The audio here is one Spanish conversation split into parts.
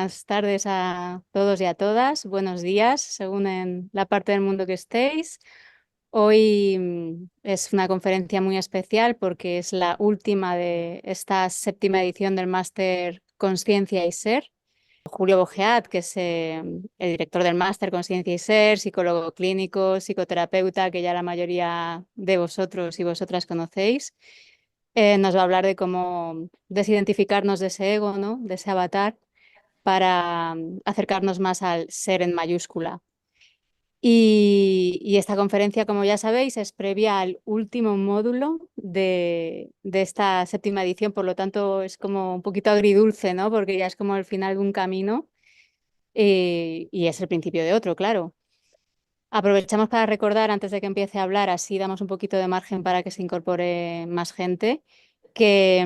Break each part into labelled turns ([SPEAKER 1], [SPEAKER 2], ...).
[SPEAKER 1] buenas tardes a todos y a todas, buenos días, según en la parte del mundo que estéis. Hoy es una conferencia muy especial porque es la última de esta séptima edición del máster Consciencia y Ser. Julio Bogeat, que es el director del máster Consciencia y Ser, psicólogo clínico, psicoterapeuta, que ya la mayoría de vosotros y vosotras conocéis, nos va a hablar de cómo desidentificarnos de ese ego, ¿no? De ese avatar para acercarnos más al ser en mayúscula. Y esta conferencia, como ya sabéis, es previa al último módulo de esta séptima edición, por lo tanto es como un poquito agridulce, ¿no? Porque ya es como el final de un camino y es el principio de otro, claro. Aprovechamos para recordar, antes de que empiece a hablar, así damos un poquito de margen para que se incorpore más gente, que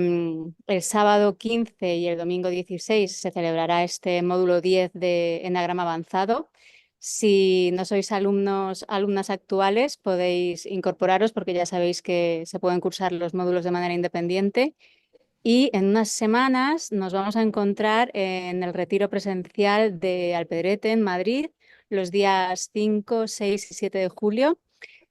[SPEAKER 1] el sábado 15 y el domingo 16 se celebrará este módulo 10 de Enagrama Avanzado. Si no sois alumnas actuales, podéis incorporaros porque ya sabéis que se pueden cursar los módulos de manera independiente. Y en unas semanas nos vamos a encontrar en el retiro presencial de Alpedrete en Madrid, los días 5, 6 y 7 de julio.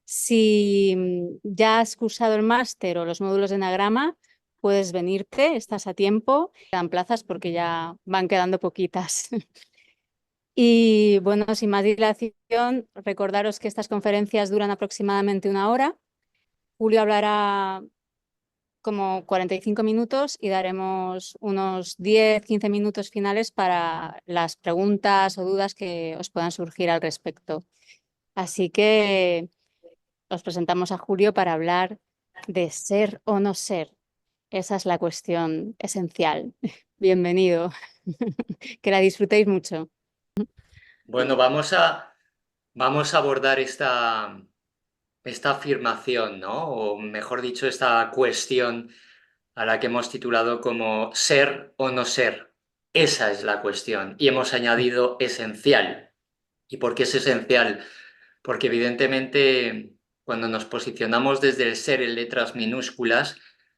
[SPEAKER 1] Si ya has cursado el máster o los módulos de Enagrama, puedes venirte, estás a tiempo. Quedan plazas porque ya van quedando poquitas. Y bueno, sin más dilación, recordaros que estas conferencias duran aproximadamente una hora. Julio hablará como 45 minutos y daremos unos 10-15 minutos finales para las preguntas o dudas que os puedan surgir al respecto. Así que os presentamos a Julio para hablar de ser o no ser. Esa es la cuestión esencial. Bienvenido. Que la disfrutéis mucho.
[SPEAKER 2] Bueno, vamos a abordar esta afirmación, ¿no? O mejor dicho, esta cuestión a la que hemos titulado como ser o no ser. Esa es la cuestión. Y hemos añadido esencial. ¿Y por qué es esencial? Porque evidentemente cuando nos posicionamos desde el ser en letras minúsculas,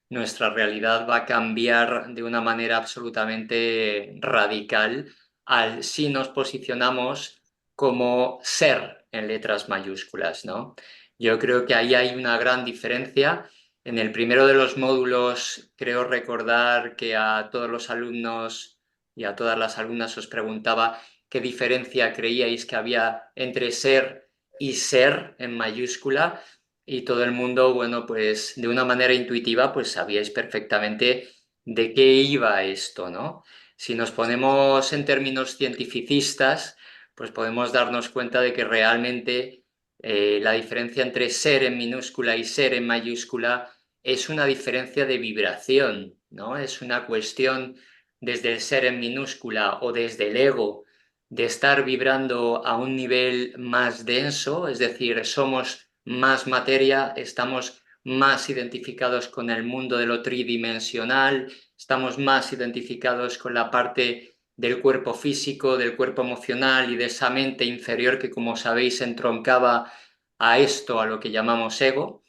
[SPEAKER 2] nuestra realidad va a cambiar de una manera absolutamente radical al si nos posicionamos como ser en letras mayúsculas, ¿no? Yo creo que ahí hay una gran diferencia. En el primero de los módulos creo recordar que a todos los alumnos y a todas las alumnas os preguntaba qué diferencia creíais que había entre ser y ser en mayúscula, y todo el mundo, bueno, pues de una manera intuitiva, pues sabíais perfectamente de qué iba esto, ¿no? Si nos ponemos en términos cientificistas, pues podemos darnos cuenta de que realmente la diferencia entre ser en minúscula y ser en mayúscula es una diferencia de vibración, ¿no? Es una cuestión desde el ser en minúscula o desde el ego de estar vibrando a un nivel más denso, es decir, somos más materia, estamos más identificados con el mundo de lo tridimensional, estamos más identificados con la parte del cuerpo físico, del cuerpo emocional y de esa mente inferior que, como sabéis, entroncaba a esto, a lo que llamamos ego,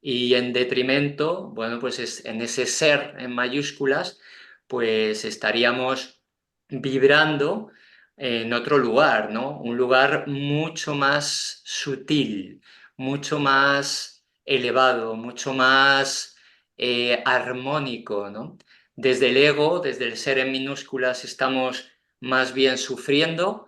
[SPEAKER 2] y en detrimento, bueno, pues en ese ser en mayúsculas, pues estaríamos vibrando en otro lugar, ¿no? Un lugar mucho más sutil, mucho más elevado, mucho más armónico, ¿no? Desde el ego, desde el ser en minúsculas, estamos más bien sufriendo,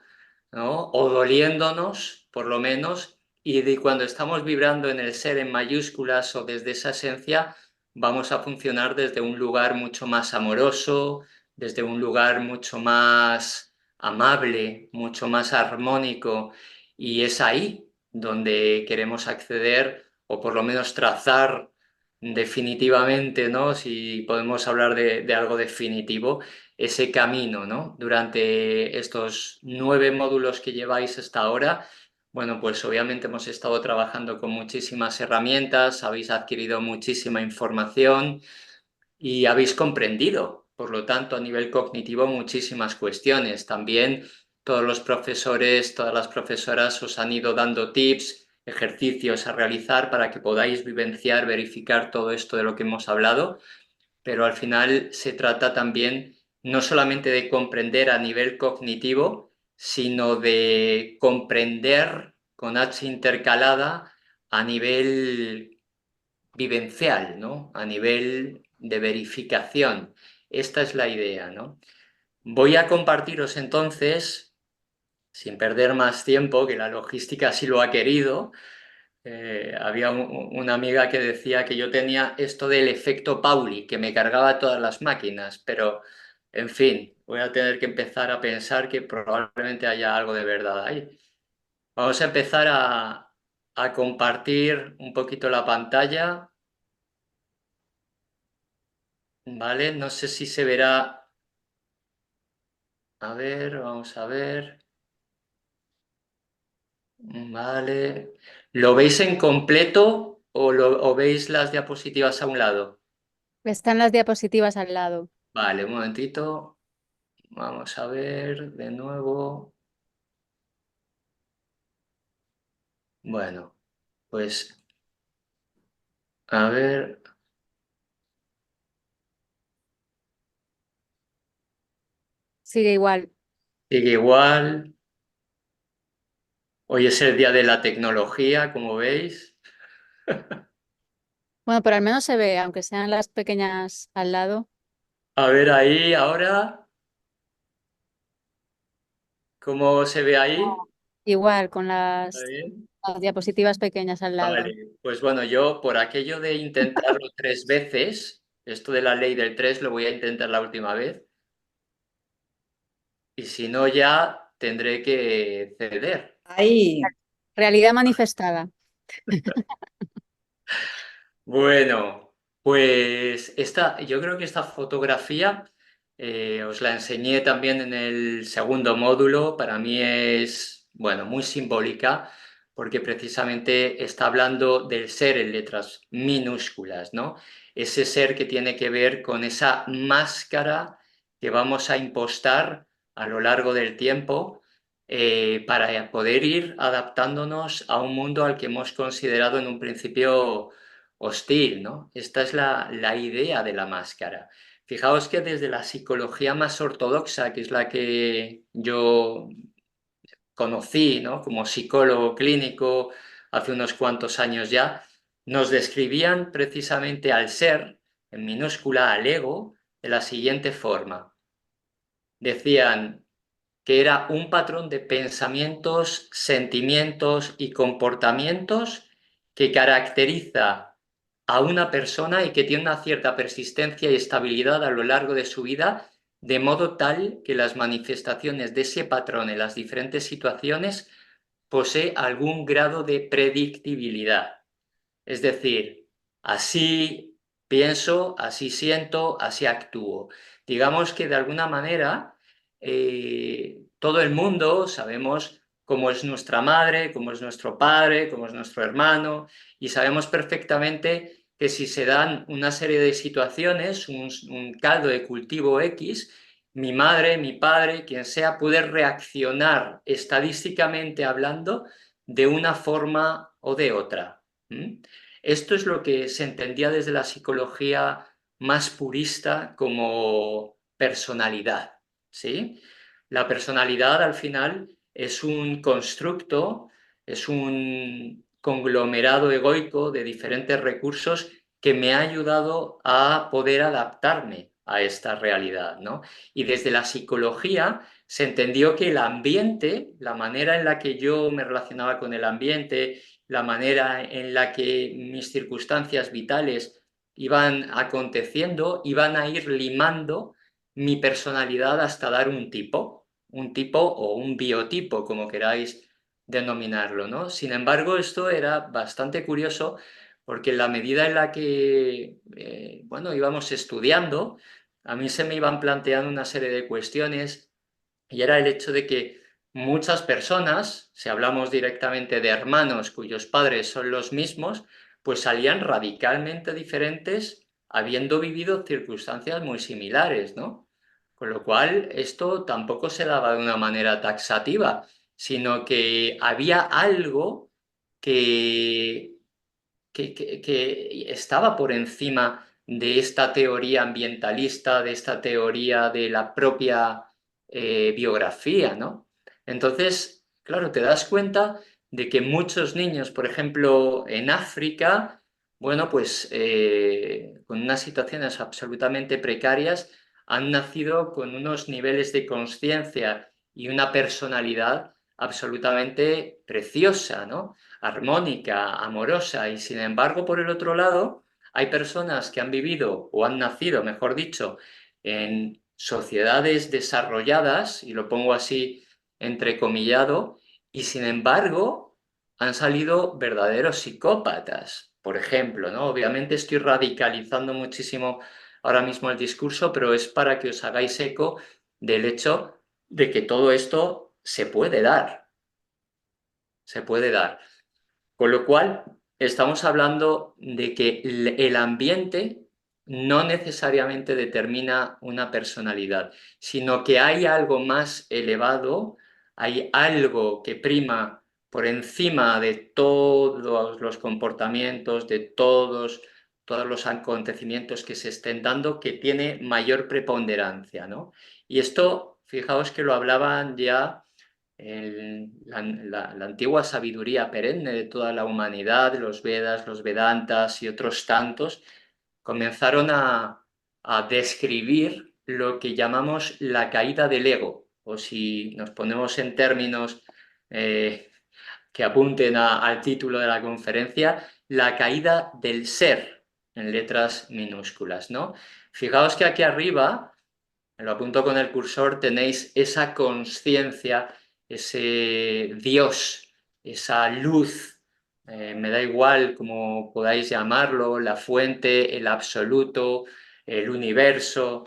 [SPEAKER 2] ¿no? O doliéndonos, por lo menos, y cuando estamos vibrando en el ser en mayúsculas o desde esa esencia, vamos a funcionar desde un lugar mucho más amoroso, desde un lugar mucho más amable, mucho más armónico, y es ahí donde queremos acceder o por lo menos trazar definitivamente, ¿no? Si podemos hablar de algo definitivo, ese camino, ¿no? Durante estos 9 módulos que lleváis hasta ahora, bueno, pues obviamente hemos estado trabajando con muchísimas herramientas, habéis adquirido muchísima información y habéis comprendido, por lo tanto, a nivel cognitivo, muchísimas cuestiones. También todos los profesores, todas las profesoras os han ido dando tips, ejercicios a realizar para que podáis vivenciar, verificar todo esto de lo que hemos hablado, pero al final se trata también no solamente de comprender a nivel cognitivo, sino de comprender con H intercalada a nivel vivencial, ¿no? A nivel de verificación. Esta es la idea, ¿no? Voy a compartiros entonces, sin perder más tiempo, que la logística sí lo ha querido. Había una amiga que decía que yo tenía esto del efecto Pauli, que me cargaba todas las máquinas, pero en fin, voy a tener que empezar a pensar que probablemente haya algo de verdad ahí. Vamos a empezar a compartir un poquito la pantalla, ¿vale? No sé si se verá. A ver, vamos a ver. Vale. ¿Lo veis en completo o veis las diapositivas a un lado?
[SPEAKER 1] Están las diapositivas al lado.
[SPEAKER 2] Vale, un momentito. Vamos a ver de nuevo. Bueno, pues a ver.
[SPEAKER 1] Sigue igual.
[SPEAKER 2] Sigue igual. Hoy es el día de la tecnología, como veis.
[SPEAKER 1] Bueno, pero al menos se ve, aunque sean las pequeñas al lado.
[SPEAKER 2] A ver ahí ahora, ¿cómo se ve ahí?
[SPEAKER 1] Igual, con
[SPEAKER 2] ¿Está bien?
[SPEAKER 1] las diapositivas pequeñas al lado.
[SPEAKER 2] Vale, pues bueno, yo por aquello de intentarlo 3 veces, esto de la ley del 3 lo voy a intentar la última vez, y si no ya tendré que ceder.
[SPEAKER 3] Ahí,
[SPEAKER 1] Realidad manifestada.
[SPEAKER 2] Bueno, pues yo creo que esta fotografía os la enseñé también en el segundo módulo. Para mí es, bueno, muy simbólica porque precisamente está hablando del ser en letras minúsculas, ¿no? Ese ser que tiene que ver con esa máscara que vamos a impostar a lo largo del tiempo para poder ir adaptándonos a un mundo al que hemos considerado en un principio hostil, ¿no? Esta es la idea de la máscara. Fijaos que desde la psicología más ortodoxa, que es la que yo conocí, ¿no? Como psicólogo clínico hace unos cuantos años ya, nos describían precisamente al ser, en minúscula, al ego, de la siguiente forma. Decían que era un patrón de pensamientos, sentimientos y comportamientos que caracteriza a una persona y que tiene una cierta persistencia y estabilidad a lo largo de su vida, de modo tal que las manifestaciones de ese patrón en las diferentes situaciones posee algún grado de predictibilidad. Es decir, así pienso, así siento, así actúo. Digamos que de alguna manera todo el mundo sabemos cómo es nuestra madre, cómo es nuestro padre, cómo es nuestro hermano, y sabemos perfectamente que si se dan una serie de situaciones, un caldo de cultivo X, mi madre, mi padre, quien sea, puede reaccionar estadísticamente hablando de una forma o de otra. ¿Mm? Esto es lo que se entendía desde la psicología más purista como personalidad, ¿sí? La personalidad al final es un constructo, es un conglomerado egoico de diferentes recursos que me ha ayudado a poder adaptarme a esta realidad, ¿no? Y desde la psicología se entendió que el ambiente, la manera en la que yo me relacionaba con el ambiente, la manera en la que mis circunstancias vitales iban aconteciendo, iban a ir limando mi personalidad hasta dar un tipo o un biotipo, como queráis denominarlo, ¿no? Sin embargo, esto era bastante curioso porque en la medida en la que, bueno, íbamos estudiando, a mí se me iban planteando una serie de cuestiones y era el hecho de que muchas personas, si hablamos directamente de hermanos cuyos padres son los mismos, pues salían radicalmente diferentes habiendo vivido circunstancias muy similares, ¿no? Con lo cual, esto tampoco se daba de una manera taxativa, sino que había algo que, que estaba por encima de esta teoría ambientalista, de esta teoría de la propia biografía, ¿no? Entonces, claro, te das cuenta de que muchos niños, por ejemplo, en África, bueno, pues con unas situaciones absolutamente precarias, han nacido con unos niveles de conciencia y una personalidad absolutamente preciosa, ¿no? Armónica, amorosa, y sin embargo, por el otro lado, hay personas que han vivido o han nacido, mejor dicho, en sociedades desarrolladas, y lo pongo así entrecomillado, y sin embargo han salido verdaderos psicópatas, por ejemplo, ¿no? Obviamente estoy radicalizando muchísimo ahora mismo el discurso, pero es para que os hagáis eco del hecho de que todo esto se puede dar, se puede dar. Con lo cual, estamos hablando de que el ambiente no necesariamente determina una personalidad, sino que hay algo más elevado, hay algo que prima por encima de todos los comportamientos, de todos los acontecimientos que se estén dando, que tiene mayor preponderancia, ¿no? Y esto, fijaos que lo hablaban ya la antigua sabiduría perenne de toda la humanidad, los Vedas, los Vedantas y otros tantos, comenzaron a describir lo que llamamos la caída del ego, o si nos ponemos en términos que apunten al título de la conferencia, la caída del ser, en letras minúsculas, ¿no? Fijaos que aquí arriba, me lo apunto con el cursor, tenéis esa conciencia, ese Dios, esa luz, me da igual como podáis llamarlo, la fuente, el absoluto, el universo.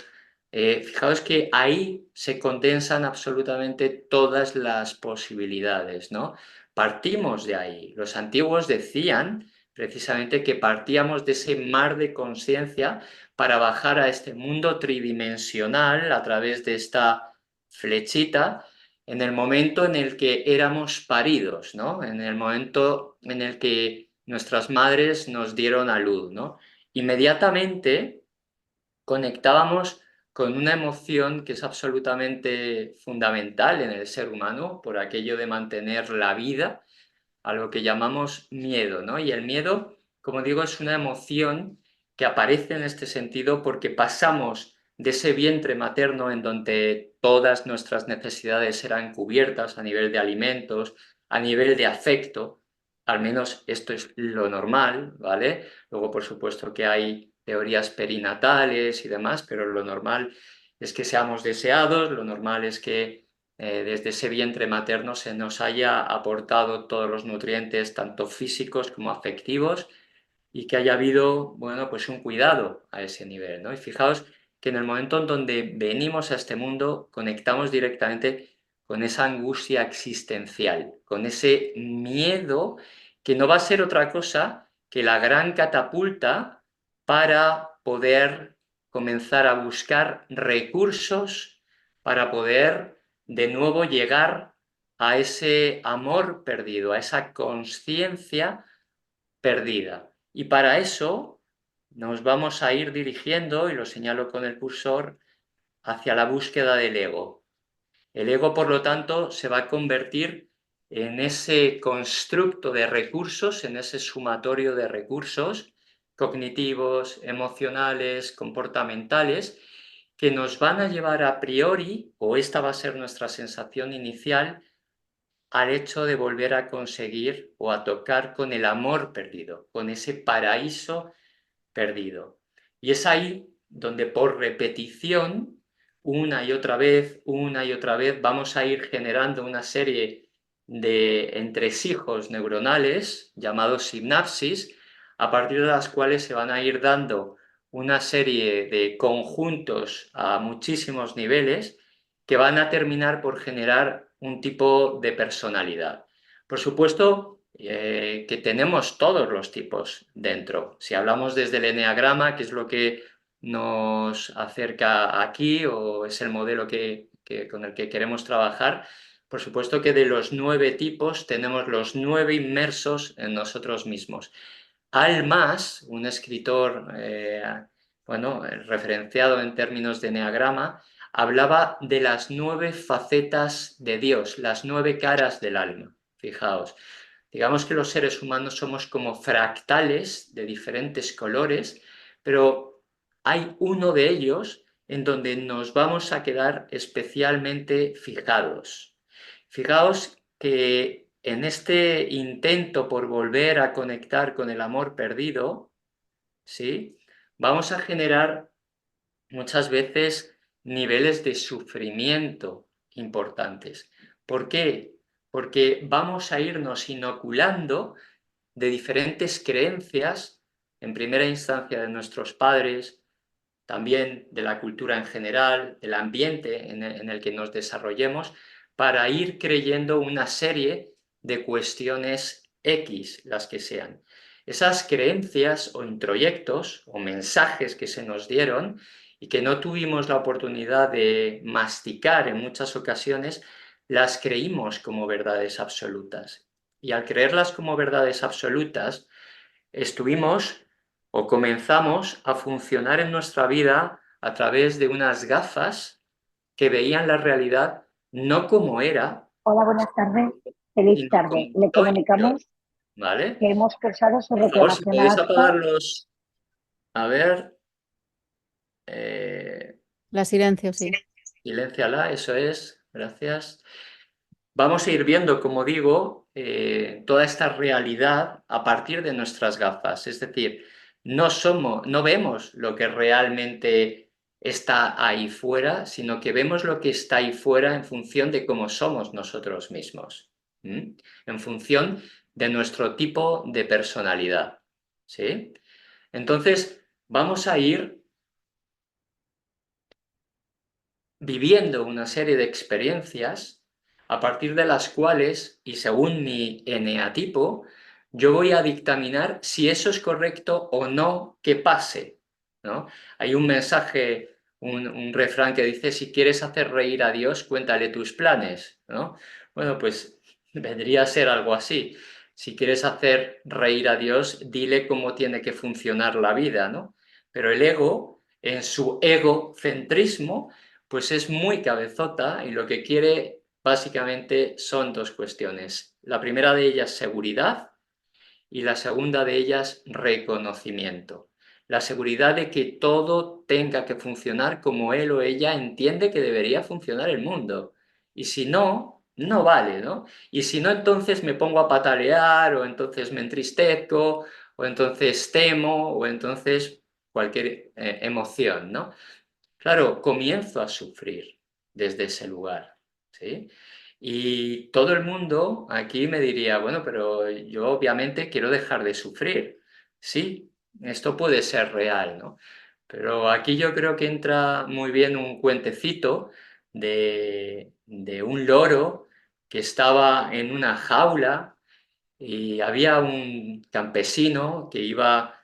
[SPEAKER 2] Fijaos que ahí se condensan absolutamente todas las posibilidades, ¿no? Partimos de ahí. Los antiguos decían precisamente que partíamos de ese mar de conciencia para bajar a este mundo tridimensional a través de esta flechita en el momento en el que éramos paridos, ¿no? En el momento en el que nuestras madres nos dieron a luz, ¿no? Inmediatamente conectábamos con una emoción que es absolutamente fundamental en el ser humano por aquello de mantener la vida, a lo que llamamos miedo, ¿no? Y el miedo, como digo, es una emoción que aparece en este sentido porque pasamos de ese vientre materno en donde todas nuestras necesidades eran cubiertas a nivel de alimentos, a nivel de afecto, al menos esto es lo normal, ¿vale? Luego, por supuesto, que hay teorías perinatales y demás, pero lo normal es que seamos deseados, lo normal es que desde ese vientre materno se nos haya aportado todos los nutrientes, tanto físicos como afectivos, y que haya habido, bueno, pues un cuidado a ese nivel, ¿no? Y fijaos que en el momento en donde venimos a este mundo, conectamos directamente con esa angustia existencial, con ese miedo que no va a ser otra cosa que la gran catapulta para poder comenzar a buscar recursos para poder de nuevo llegar a ese amor perdido, a esa conciencia perdida. Y para eso nos vamos a ir dirigiendo, y lo señalo con el cursor, hacia la búsqueda del ego. El ego, por lo tanto, se va a convertir en ese constructo de recursos, en ese sumatorio de recursos cognitivos, emocionales, comportamentales, que nos van a llevar a priori, o esta va a ser nuestra sensación inicial, al hecho de volver a conseguir o a tocar con el amor perdido, con ese paraíso perdido. Y es ahí donde por repetición, una y otra vez, vamos a ir generando una serie de entresijos neuronales llamados sinapsis, a partir de las cuales se van a ir dando una serie de conjuntos a muchísimos niveles que van a terminar por generar un tipo de personalidad. Por supuesto, que tenemos todos los tipos dentro. Si hablamos desde el eneagrama, que es lo que nos acerca aquí o es el modelo con el que queremos trabajar, por supuesto que de los 9 tipos tenemos los 9 inmersos en nosotros mismos. Al Mas, un escritor bueno, referenciado en términos de eneagrama, hablaba de las 9 facetas de Dios, las 9 caras del alma. Fijaos, digamos que los seres humanos somos como fractales de diferentes colores, pero hay uno de ellos en donde nos vamos a quedar especialmente fijados. Fijaos que en este intento por volver a conectar con el amor perdido, ¿sí? Vamos a generar muchas veces niveles de sufrimiento importantes. ¿Por qué? Porque vamos a irnos inoculando de diferentes creencias, en primera instancia de nuestros padres, también de la cultura en general, del ambiente en el que nos desarrollemos, para ir creyendo una serie de cuestiones X, las que sean. Esas creencias o introyectos o mensajes que se nos dieron y que no tuvimos la oportunidad de masticar en muchas ocasiones, las creímos como verdades absolutas. Y al creerlas como verdades absolutas, estuvimos o comenzamos a funcionar en nuestra vida a través de unas gafas que veían la realidad no como era,
[SPEAKER 3] Hola, buenas tardes. Feliz
[SPEAKER 2] sino como
[SPEAKER 3] tarde. Le
[SPEAKER 2] soy yo,
[SPEAKER 3] comunicamos
[SPEAKER 2] ¿vale?
[SPEAKER 3] que hemos cursado su
[SPEAKER 2] Por favor, si
[SPEAKER 3] reclamación
[SPEAKER 2] podéis
[SPEAKER 3] a
[SPEAKER 2] apagar
[SPEAKER 3] AXA.
[SPEAKER 2] los... A ver... eh,
[SPEAKER 1] La silencio, sí.
[SPEAKER 2] Silénciala, eso es, gracias. Vamos a ir viendo, como digo, toda esta realidad a partir de nuestras gafas. Es decir, no vemos lo que realmente está ahí fuera, sino que vemos lo que está ahí fuera en función de cómo somos nosotros mismos, en función de nuestro tipo de personalidad. ¿Sí? Entonces, vamos a ir viviendo una serie de experiencias a partir de las cuales, y según mi eneatipo, yo voy a dictaminar si eso es correcto o no que pase, ¿no? Hay un mensaje, un refrán que dice, si quieres hacer reír a Dios, cuéntale tus planes, ¿no? Bueno, pues vendría a ser algo así. Si quieres hacer reír a Dios, dile cómo tiene que funcionar la vida, ¿no? Pero el ego, en su egocentrismo, pues es muy cabezota y lo que quiere básicamente son dos cuestiones. La primera de ellas, seguridad, y la segunda de ellas, reconocimiento. La seguridad de que todo tenga que funcionar como él o ella entiende que debería funcionar el mundo. Y si no, no vale, ¿no? Y si no, entonces me pongo a patalear, o entonces me entristezco, o entonces temo, o entonces cualquier emoción, ¿no? Claro, comienzo a sufrir desde ese lugar, ¿sí? Y todo el mundo aquí me diría, bueno, pero yo obviamente quiero dejar de sufrir. Sí, esto puede ser real, ¿no? Pero aquí yo creo que entra muy bien un cuentecito de un loro que estaba en una jaula y había un campesino que iba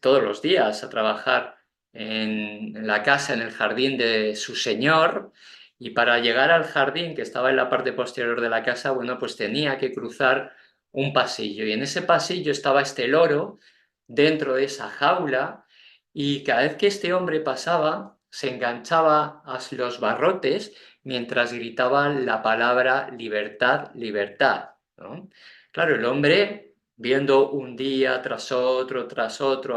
[SPEAKER 2] todos los días a trabajar en la casa, en el jardín de su señor, y para llegar al jardín que estaba en la parte posterior de la casa, bueno, pues tenía que cruzar un pasillo, y en ese pasillo estaba este loro dentro de esa jaula, y cada vez que este hombre pasaba, se enganchaba a los barrotes mientras gritaba la palabra libertad, libertad, ¿no? Claro, el hombre, viendo un día tras otro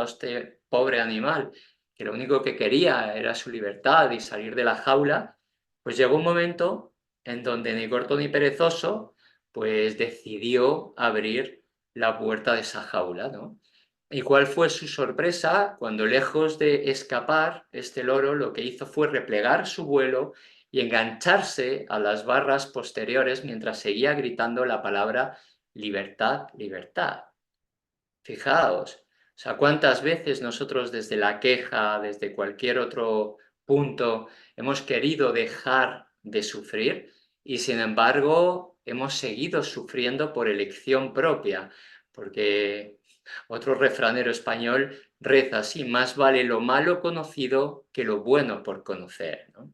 [SPEAKER 2] a este pobre animal, que lo único que quería era su libertad y salir de la jaula, pues llegó un momento en donde ni corto ni perezoso, pues decidió abrir la puerta de esa jaula, ¿no? ¿Y cuál fue su sorpresa? Cuando lejos de escapar, este loro lo que hizo fue replegar su vuelo y engancharse a las barras posteriores mientras seguía gritando la palabra libertad, libertad. Fijaos, o sea, cuántas veces nosotros desde la queja, desde cualquier otro punto, hemos querido dejar de sufrir y sin embargo hemos seguido sufriendo por elección propia, porque otro refranero español reza así, más vale lo malo conocido que lo bueno por conocer, ¿no?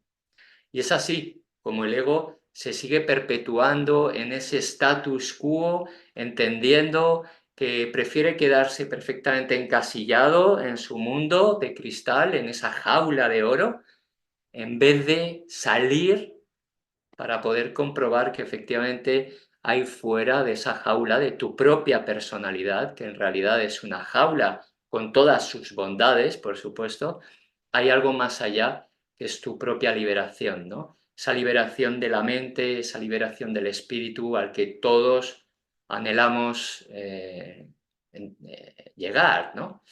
[SPEAKER 2] Y es así como el ego se sigue perpetuando en ese status quo, entendiendo que prefiere quedarse perfectamente encasillado en su mundo de cristal, en esa jaula de oro, en vez de salir para poder comprobar que efectivamente hay fuera de esa jaula de tu propia personalidad, que en realidad es una jaula con todas sus bondades, por supuesto, hay algo más allá que es tu propia liberación, ¿no? Esa liberación de la mente, esa liberación del espíritu al que todos anhelamos llegar, ¿no?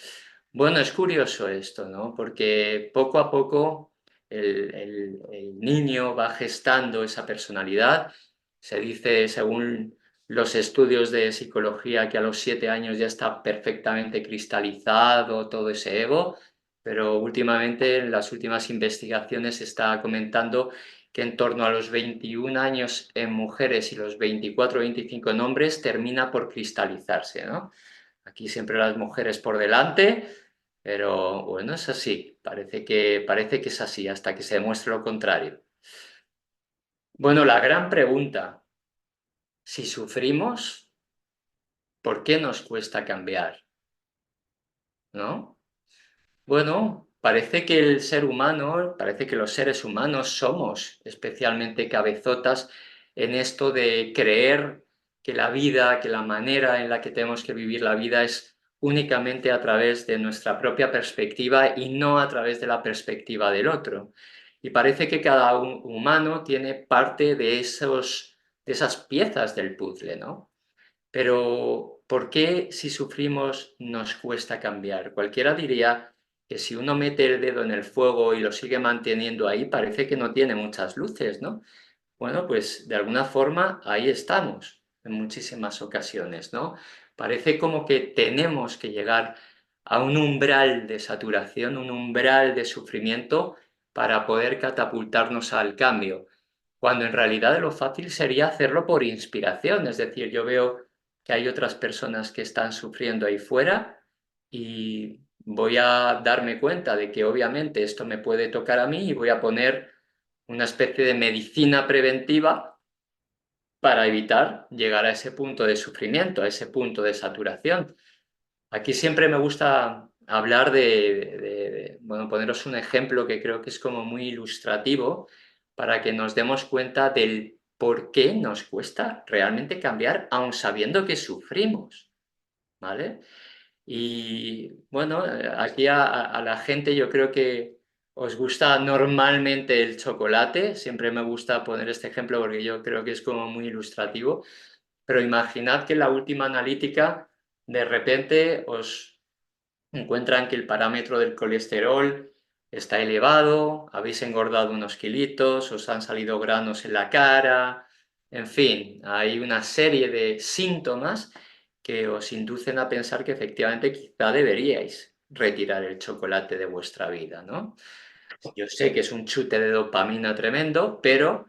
[SPEAKER 2] Bueno, es curioso esto, ¿no? Porque poco a poco el niño va gestando esa personalidad. Se dice, según los estudios de psicología, que a los 7 años ya está perfectamente cristalizado todo ese ego, pero últimamente en las últimas investigaciones se está comentando que en torno a los 21 años en mujeres y los 24 o 25 en hombres termina por cristalizarse, ¿no? Aquí siempre las mujeres por delante, pero bueno, es así, parece que es así hasta que se demuestre lo contrario. Bueno, la gran pregunta, si sufrimos, ¿por qué nos cuesta cambiar? ¿No? Bueno, parece que el ser humano, parece que los seres humanos somos especialmente cabezotas en esto de creer que la vida, que la manera en la que tenemos que vivir la vida es únicamente a través de nuestra propia perspectiva y no a través de la perspectiva del otro. Y parece que cada humano tiene parte de esas piezas del puzzle, ¿no? Pero, ¿por qué si sufrimos nos cuesta cambiar? Cualquiera diría que si uno mete el dedo en el fuego y lo sigue manteniendo ahí, parece que no tiene muchas luces, ¿no? Bueno, pues de alguna forma ahí estamos en muchísimas ocasiones, ¿no? Parece como que tenemos que llegar a un umbral de saturación, un umbral de sufrimiento para poder catapultarnos al cambio, cuando en realidad lo fácil sería hacerlo por inspiración, es decir, yo veo que hay otras personas que están sufriendo ahí fuera y voy a darme cuenta de que obviamente esto me puede tocar a mí y voy a poner una especie de medicina preventiva para evitar llegar a ese punto de sufrimiento, a ese punto de saturación. Aquí siempre me gusta hablar bueno, poneros un ejemplo que creo que es como muy ilustrativo para que nos demos cuenta del por qué nos cuesta realmente cambiar, aun sabiendo que sufrimos, ¿vale? Y bueno, aquí a la gente yo creo que os gusta normalmente el chocolate, siempre me gusta poner este ejemplo porque yo creo que es como muy ilustrativo, pero imaginad que en la última analítica de repente os encuentran que el parámetro del colesterol está elevado, habéis engordado unos kilitos, os han salido granos en la cara, en fin, hay una serie de síntomas que os inducen a pensar que efectivamente quizá deberíais retirar el chocolate de vuestra vida, ¿no? Yo sé que es un chute de dopamina tremendo, pero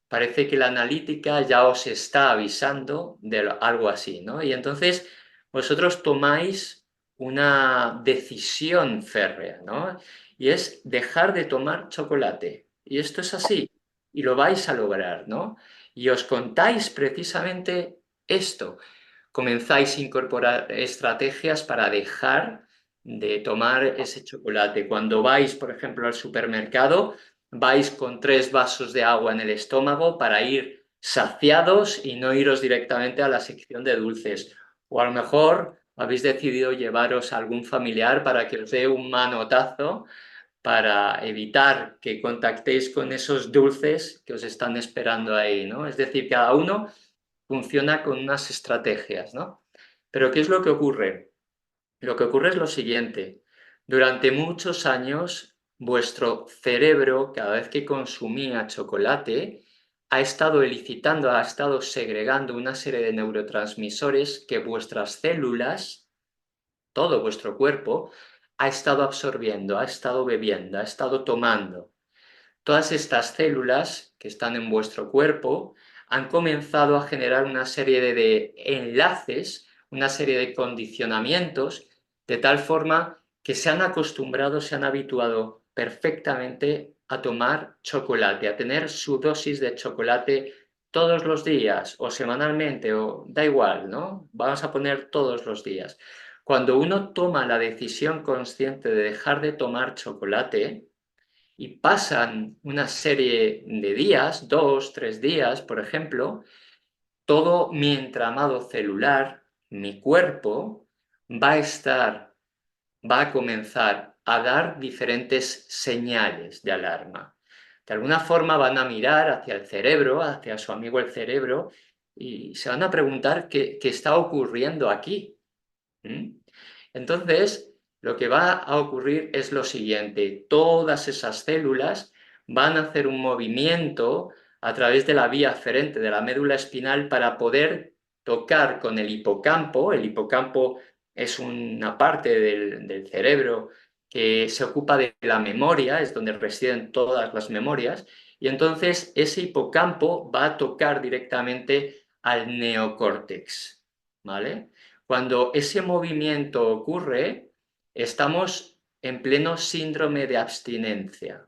[SPEAKER 2] parece que la analítica ya os está avisando de algo así, ¿no? Y entonces vosotros tomáis una decisión férrea, ¿no? Y es dejar de tomar chocolate. Y esto es así, y lo vais a lograr, ¿no? Y os contáis precisamente esto. Comenzáis a incorporar estrategias para dejar de tomar ese chocolate. Cuando vais, por ejemplo, al supermercado, vais con 3 vasos de agua en el estómago para ir saciados y no iros directamente a la sección de dulces. O a lo mejor habéis decidido llevaros a algún familiar para que os dé un manotazo para evitar que contactéis con esos dulces que os están esperando ahí, ¿no? Es decir, cada uno funciona con unas estrategias, ¿no? Pero ¿qué es lo que ocurre? Lo que ocurre es lo siguiente. Durante muchos años, vuestro cerebro, cada vez que consumía chocolate, ha estado elicitando, ha estado segregando una serie de neurotransmisores que vuestras células, todo vuestro cuerpo, ha estado absorbiendo, ha estado bebiendo, ha estado tomando. Todas estas células que están en vuestro cuerpo han comenzado a generar una serie de enlaces, una serie de condicionamientos, de tal forma que se han acostumbrado, se han habituado perfectamente a tomar chocolate, a tener su dosis de chocolate todos los días o semanalmente o da igual, ¿no? Vamos a poner todos los días. Cuando uno toma la decisión consciente de dejar de tomar chocolate y pasan una serie de días, 2, 3 días, por ejemplo, todo mi entramado celular, mi cuerpo, va a comenzar a dar diferentes señales de alarma. De alguna forma van a mirar hacia el cerebro, hacia su amigo el cerebro, y se van a preguntar qué está ocurriendo aquí. ¿Mm? Entonces, lo que va a ocurrir es lo siguiente: todas esas células van a hacer un movimiento a través de la vía aferente de la médula espinal para poder tocar con el hipocampo. El hipocampo es una parte del cerebro que se ocupa de la memoria, es donde residen todas las memorias, y entonces ese hipocampo va a tocar directamente al neocórtex, ¿vale? Cuando ese movimiento ocurre, estamos en pleno síndrome de abstinencia.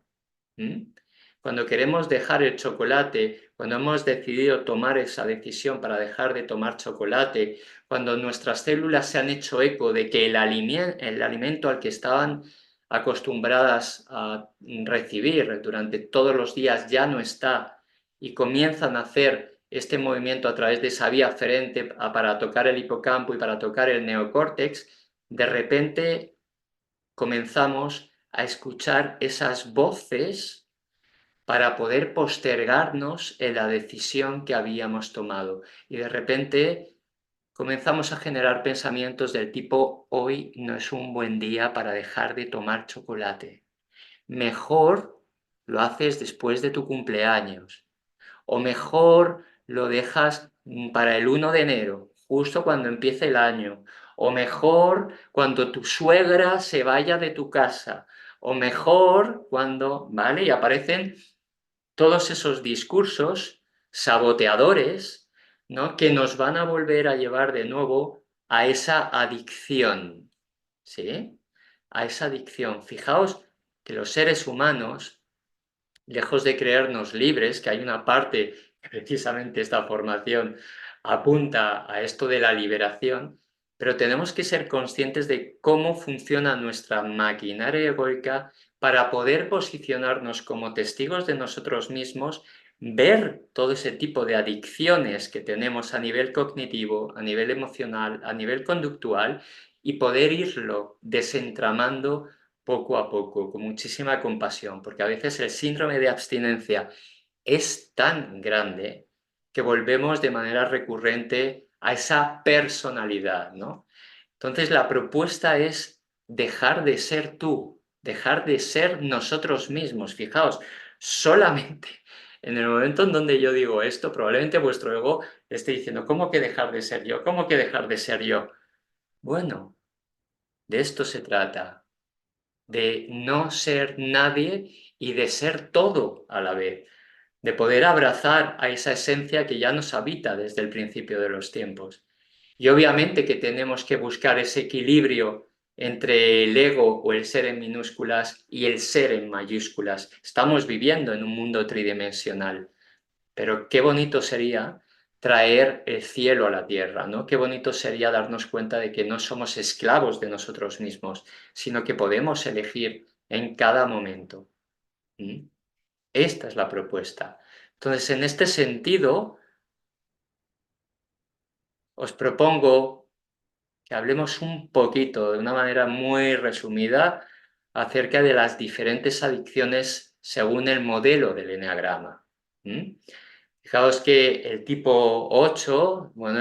[SPEAKER 2] ¿Mm? Cuando queremos dejar el chocolate, cuando hemos decidido tomar esa decisión para dejar de tomar chocolate, cuando nuestras células se han hecho eco de que el alimento al que estaban acostumbradas a recibir durante todos los días ya no está y comienzan a hacer este movimiento a través de esa vía aferente para tocar el hipocampo y para tocar el neocórtex, de repente comenzamos a escuchar esas voces para poder postergarnos en la decisión que habíamos tomado. Y de repente comenzamos a generar pensamientos del tipo: hoy no es un buen día para dejar de tomar chocolate. Mejor lo haces después de tu cumpleaños. O mejor lo dejas para el 1 de enero, justo cuando empiece el año. O mejor cuando tu suegra se vaya de tu casa. O mejor cuando, ¿vale? Y aparecen todos esos discursos saboteadores, ¿no? Que nos van a volver a llevar de nuevo a esa adicción, ¿sí? A esa adicción. Fijaos que los seres humanos, lejos de creernos libres, que hay una parte que precisamente esta formación apunta a esto de la liberación, pero tenemos que ser conscientes de cómo funciona nuestra maquinaria egoica para poder posicionarnos como testigos de nosotros mismos, ver todo ese tipo de adicciones que tenemos a nivel cognitivo, a nivel emocional, a nivel conductual, y poder irlo desentramando poco a poco, con muchísima compasión, porque a veces el síndrome de abstinencia es tan grande que volvemos de manera recurrente a esa personalidad, ¿no? Entonces la propuesta es dejar de ser tú, dejar de ser nosotros mismos. Fijaos, solamente en el momento en donde yo digo esto, probablemente vuestro ego esté diciendo: ¿cómo que dejar de ser yo? ¿Cómo que dejar de ser yo? Bueno, de esto se trata, de no ser nadie y de ser todo a la vez, de poder abrazar a esa esencia que ya nos habita desde el principio de los tiempos. Y obviamente que tenemos que buscar ese equilibrio entre el ego o el ser en minúsculas y el ser en mayúsculas. Estamos viviendo en un mundo tridimensional, pero qué bonito sería traer el cielo a la tierra, ¿no? Qué bonito sería darnos cuenta de que no somos esclavos de nosotros mismos, sino que podemos elegir en cada momento. ¿Mm? Esta es la propuesta. Entonces, en este sentido, os propongo que hablemos un poquito, de una manera muy resumida, acerca de las diferentes adicciones según el modelo del eneagrama. ¿Mm? Fijaos que el tipo 8, bueno,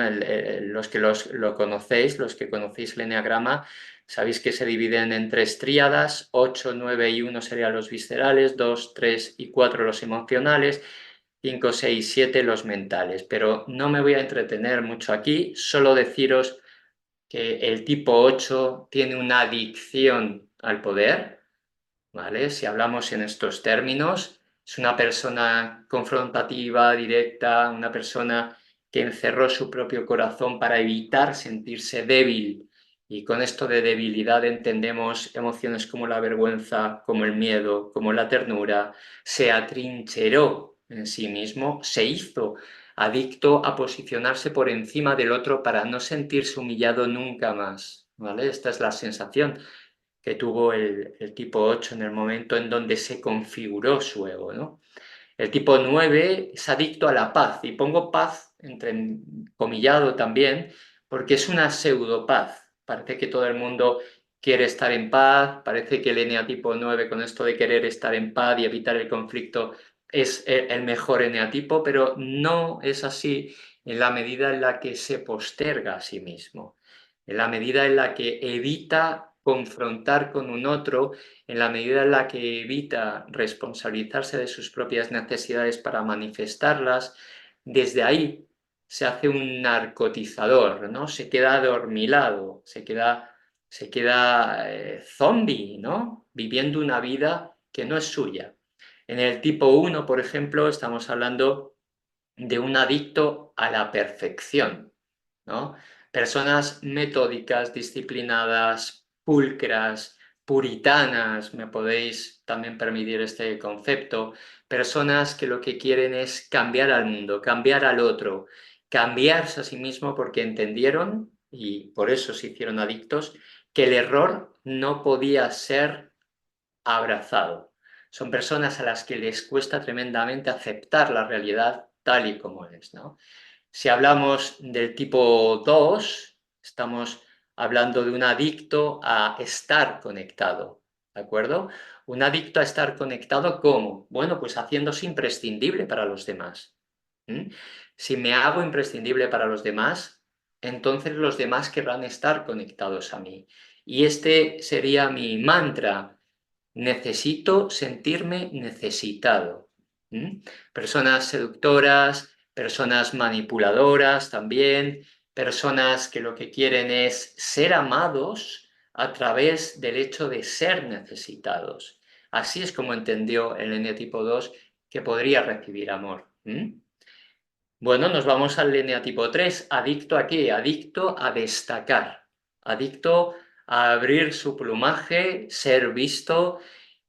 [SPEAKER 2] los que lo conocéis, los que conocéis el eneagrama, sabéis que se dividen en 3 tríadas: 8, 9 y 1 serían los viscerales, 2, 3 y 4 los emocionales, 5, 6, 7 los mentales. Pero no me voy a entretener mucho aquí, solo deciros que el tipo 8 tiene una adicción al poder, ¿vale? Si hablamos en estos términos, es una persona confrontativa, directa, una persona que encerró su propio corazón para evitar sentirse débil. Y con esto de debilidad entendemos emociones como la vergüenza, como el miedo, como la ternura. Se atrincheró en sí mismo, se hizo adicto a posicionarse por encima del otro para no sentirse humillado nunca más, ¿vale? Esta es la sensación que tuvo el tipo 8 en el momento en donde se configuró su ego, ¿no? El tipo 9 es adicto a la paz, y pongo paz entrecomillado también, porque es una pseudopaz. Parece que todo el mundo quiere estar en paz, parece que el eneatipo 9 con esto de querer estar en paz y evitar el conflicto es el mejor eneatipo, pero no es así en la medida en la que se posterga a sí mismo, en la medida en la que evita confrontar con un otro, en la medida en la que evita responsabilizarse de sus propias necesidades para manifestarlas. Desde ahí se hace un narcotizador, ¿no? Se queda adormilado, se queda zombie, ¿no? Viviendo una vida que no es suya. En el tipo 1, por ejemplo, estamos hablando de un adicto a la perfección, ¿no? Personas metódicas, disciplinadas, pulcras, puritanas, me podéis también permitir este concepto, personas que lo que quieren es cambiar al mundo, cambiar al otro, cambiarse a sí mismo porque entendieron, y por eso se hicieron adictos, que el error no podía ser abrazado. Son personas a las que les cuesta tremendamente aceptar la realidad tal y como es, ¿no? Si hablamos del tipo 2, estamos hablando de un adicto a estar conectado, ¿de acuerdo? Un adicto a estar conectado, ¿cómo? Bueno, pues haciéndose imprescindible para los demás. ¿Mm? Si me hago imprescindible para los demás, entonces los demás querrán estar conectados a mí. Y este sería mi mantra: necesito sentirme necesitado. Personas seductoras, personas manipuladoras también, personas que lo que quieren es ser amados a través del hecho de ser necesitados. Así es como entendió el eneatipo 2 que podría recibir amor. Bueno, nos vamos al eneatipo 3. ¿Adicto a qué? Adicto a destacar, adicto a abrir su plumaje, ser visto,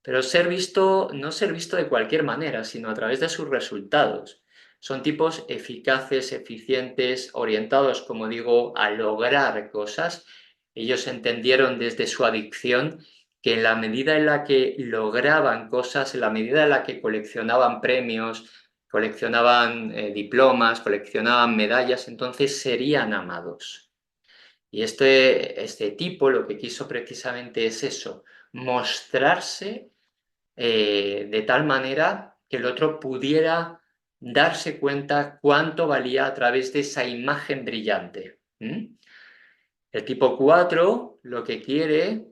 [SPEAKER 2] pero ser visto, no ser visto de cualquier manera, sino a través de sus resultados. Son tipos eficaces, eficientes, orientados, como digo, a lograr cosas. Ellos entendieron desde su adicción que en la medida en la que lograban cosas, en la medida en la que coleccionaban premios, coleccionaban diplomas, coleccionaban medallas, entonces serían amados. Y este tipo lo que quiso precisamente es eso, mostrarse de tal manera que el otro pudiera darse cuenta cuánto valía a través de esa imagen brillante. El tipo 4 lo que quiere,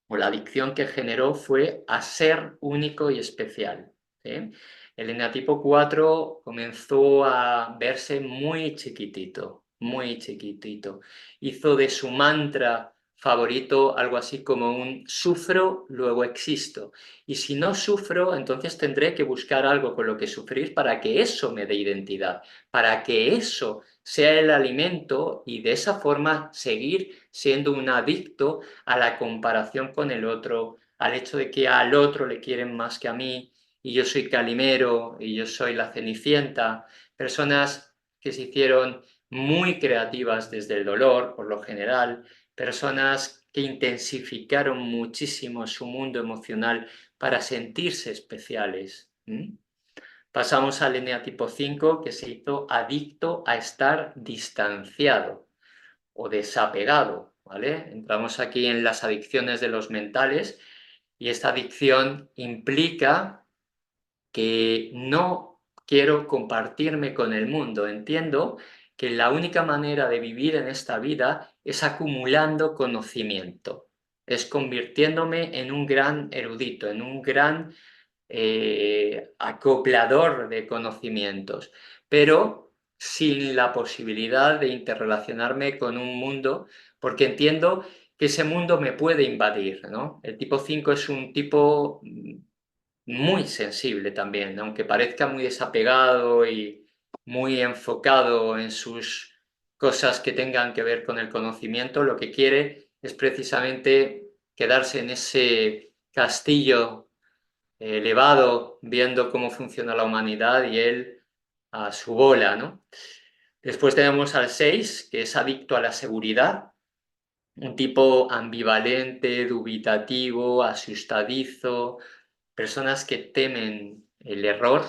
[SPEAKER 2] o la adicción que generó, fue a ser único y especial. ¿Sí? El eneatipo 4 comenzó a verse muy chiquitito, muy chiquitito. Hizo de su mantra favorito algo así como un sufro, luego existo. Y si no sufro, entonces tendré que buscar algo con lo que sufrir para que eso me dé identidad, para que eso sea el alimento y de esa forma seguir siendo un adicto a la comparación con el otro, al hecho de que al otro le quieren más que a mí, y yo soy Calimero, y yo soy la Cenicienta, personas que se hicieron muy creativas desde el dolor, por lo general, personas que intensificaron muchísimo su mundo emocional para sentirse especiales. Pasamos al eneatipo 5, que se hizo adicto a estar distanciado o desapegado, ¿vale? Entramos aquí en las adicciones de los mentales, y esta adicción implica que no quiero compartirme con el mundo. Entiendo que la única manera de vivir en esta vida es acumulando conocimiento, es convirtiéndome en un gran erudito, en un gran acoplador de conocimientos, pero sin la posibilidad de interrelacionarme con un mundo, porque entiendo que ese mundo me puede invadir, ¿no? El tipo 5 es un tipo muy sensible también, aunque parezca muy desapegado y muy enfocado en sus cosas que tengan que ver con el conocimiento, lo que quiere es precisamente quedarse en ese castillo elevado, viendo cómo funciona la humanidad, y él a su bola, ¿no? Después tenemos al 6, que es adicto a la seguridad, un tipo ambivalente, dubitativo, asustadizo, personas que temen el error,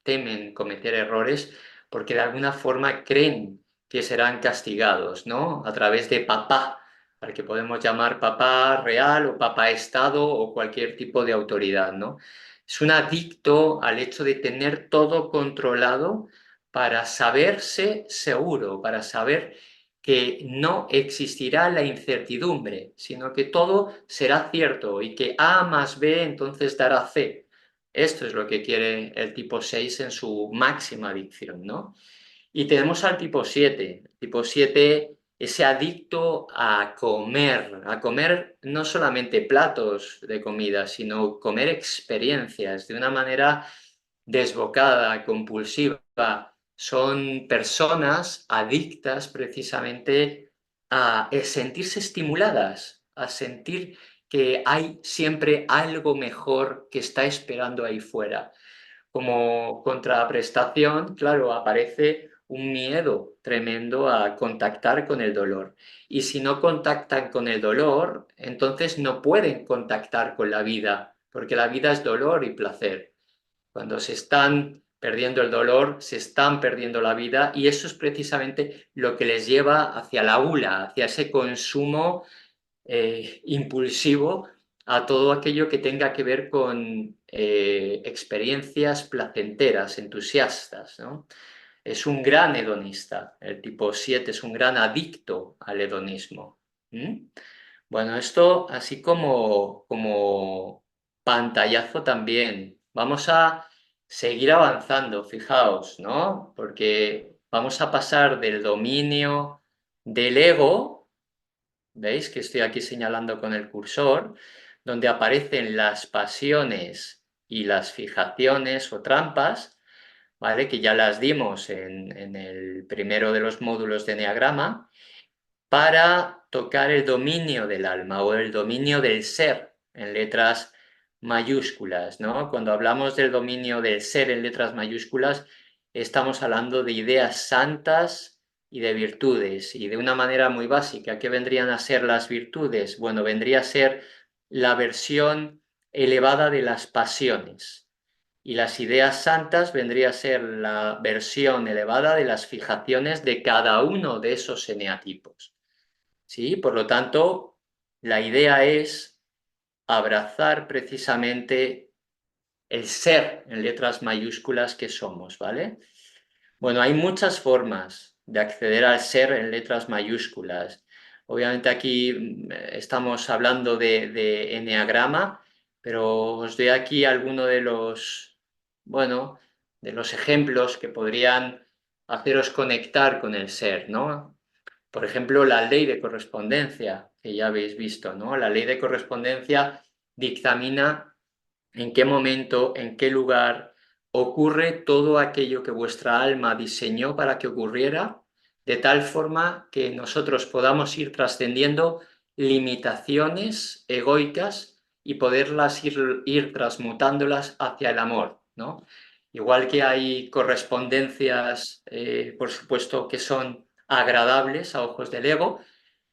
[SPEAKER 2] temen cometer errores, porque de alguna forma creen que serán castigados, ¿no? A través de papá, al que podemos llamar papá real o papá Estado o cualquier tipo de autoridad, ¿no? Es un adicto al hecho de tener todo controlado para saberse seguro, para saber que no existirá la incertidumbre, sino que todo será cierto y que A más B entonces dará C. Esto es lo que quiere el tipo 6 en su máxima adicción, ¿no? Y tenemos al tipo 7. El tipo 7, ese adicto a comer no solamente platos de comida, sino comer experiencias de una manera desbocada, compulsiva. Son personas adictas precisamente a sentirse estimuladas, a sentir que hay siempre algo mejor que está esperando ahí fuera. Como contraprestación, claro, aparece un miedo tremendo a contactar con el dolor. Y si no contactan con el dolor, entonces no pueden contactar con la vida, porque la vida es dolor y placer. Cuando se están perdiendo el dolor, se están perdiendo la vida y eso es precisamente lo que les lleva hacia la gula, hacia ese consumo impulsivo a todo aquello que tenga que ver con experiencias placenteras, entusiastas, ¿no? Es un gran hedonista, el tipo 7 es un gran adicto al hedonismo. ¿Mm? Bueno, esto así como pantallazo también. Vamos a seguir avanzando, fijaos, ¿no? Porque vamos a pasar del dominio del ego, ¿veis que estoy aquí señalando con el cursor? Donde aparecen las pasiones y las fijaciones o trampas, ¿vale? Que ya las dimos en el primero de los módulos de Eneagrama, para tocar el dominio del alma o el dominio del ser en letras mayúsculas, ¿no? Cuando hablamos del dominio del ser en letras mayúsculas, estamos hablando de ideas santas y de virtudes, y de una manera muy básica. ¿Qué vendrían a ser las virtudes? Bueno, vendría a ser la versión elevada de las pasiones. Y las ideas santas vendría a ser la versión elevada de las fijaciones de cada uno de esos eneatipos. ¿Sí? Por lo tanto, la idea es abrazar precisamente el ser en letras mayúsculas que somos, ¿vale? Bueno, hay muchas formas de acceder al ser en letras mayúsculas. Obviamente aquí estamos hablando de eneagrama, pero os doy aquí alguno de los, bueno, de los ejemplos que podrían haceros conectar con el ser, ¿no? Por ejemplo, la ley de correspondencia, que ya habéis visto, ¿no? La ley de correspondencia dictamina en qué momento, en qué lugar ocurre todo aquello que vuestra alma diseñó para que ocurriera, de tal forma que nosotros podamos ir trascendiendo limitaciones egoicas y poderlas ir transmutándolas hacia el amor, ¿no? Igual que hay correspondencias, por supuesto, que son agradables a ojos del ego,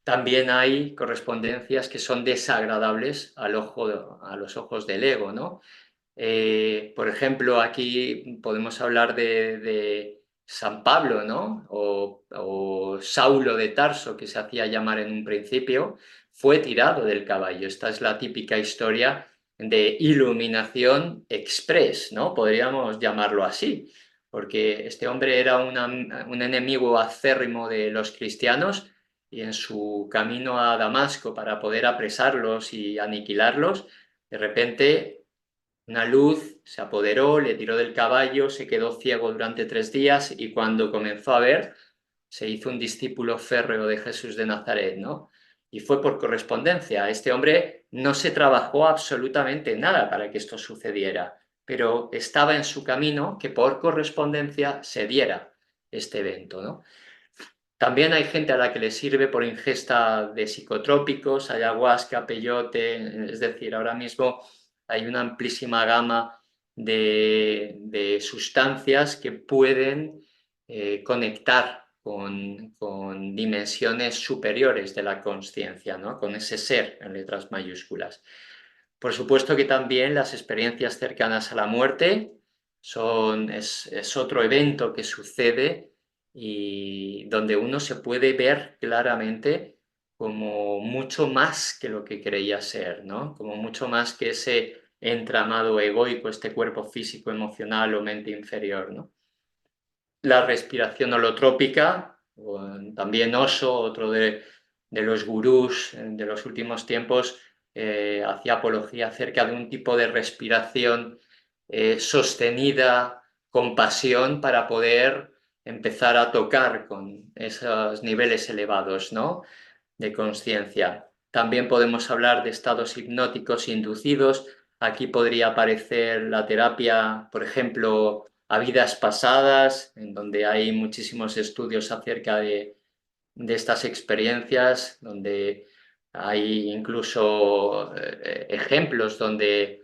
[SPEAKER 2] también hay correspondencias que son desagradables a los ojos del ego, ¿no? Por ejemplo, aquí podemos hablar de San Pablo, ¿no? O Saulo de Tarso, que se hacía llamar en un principio, fue tirado del caballo. Esta es la típica historia de iluminación express, ¿no? Podríamos llamarlo así, porque este hombre era un enemigo acérrimo de los cristianos y en su camino a Damasco para poder apresarlos y aniquilarlos, de repente una luz se apoderó, le tiró del caballo, se quedó ciego durante 3 días y cuando comenzó a ver, se hizo un discípulo férreo de Jesús de Nazaret, ¿no? Y fue por correspondencia. Este hombre no se trabajó absolutamente nada para que esto sucediera, pero estaba en su camino que por correspondencia se diera este evento, ¿no? También hay gente a la que le sirve por ingesta de psicotrópicos, ayahuasca, peyote, es decir, ahora mismo hay una amplísima gama de sustancias que pueden conectar con dimensiones superiores de la consciencia, ¿no? Con ese ser en letras mayúsculas. Por supuesto que también las experiencias cercanas a la muerte es otro evento que sucede y donde uno se puede ver claramente como mucho más que lo que creía ser, ¿no? Como mucho más que ese entramado egoico, este cuerpo físico, emocional o mente inferior, ¿no? La respiración holotrópica, también Osho, otro de los gurús de los últimos tiempos, hacía apología acerca de un tipo de respiración sostenida con pasión para poder empezar a tocar con esos niveles elevados, ¿no? De conciencia. También podemos hablar de estados hipnóticos inducidos. Aquí podría aparecer la terapia, por ejemplo, a vidas pasadas, en donde hay muchísimos estudios acerca de estas experiencias, donde hay incluso ejemplos donde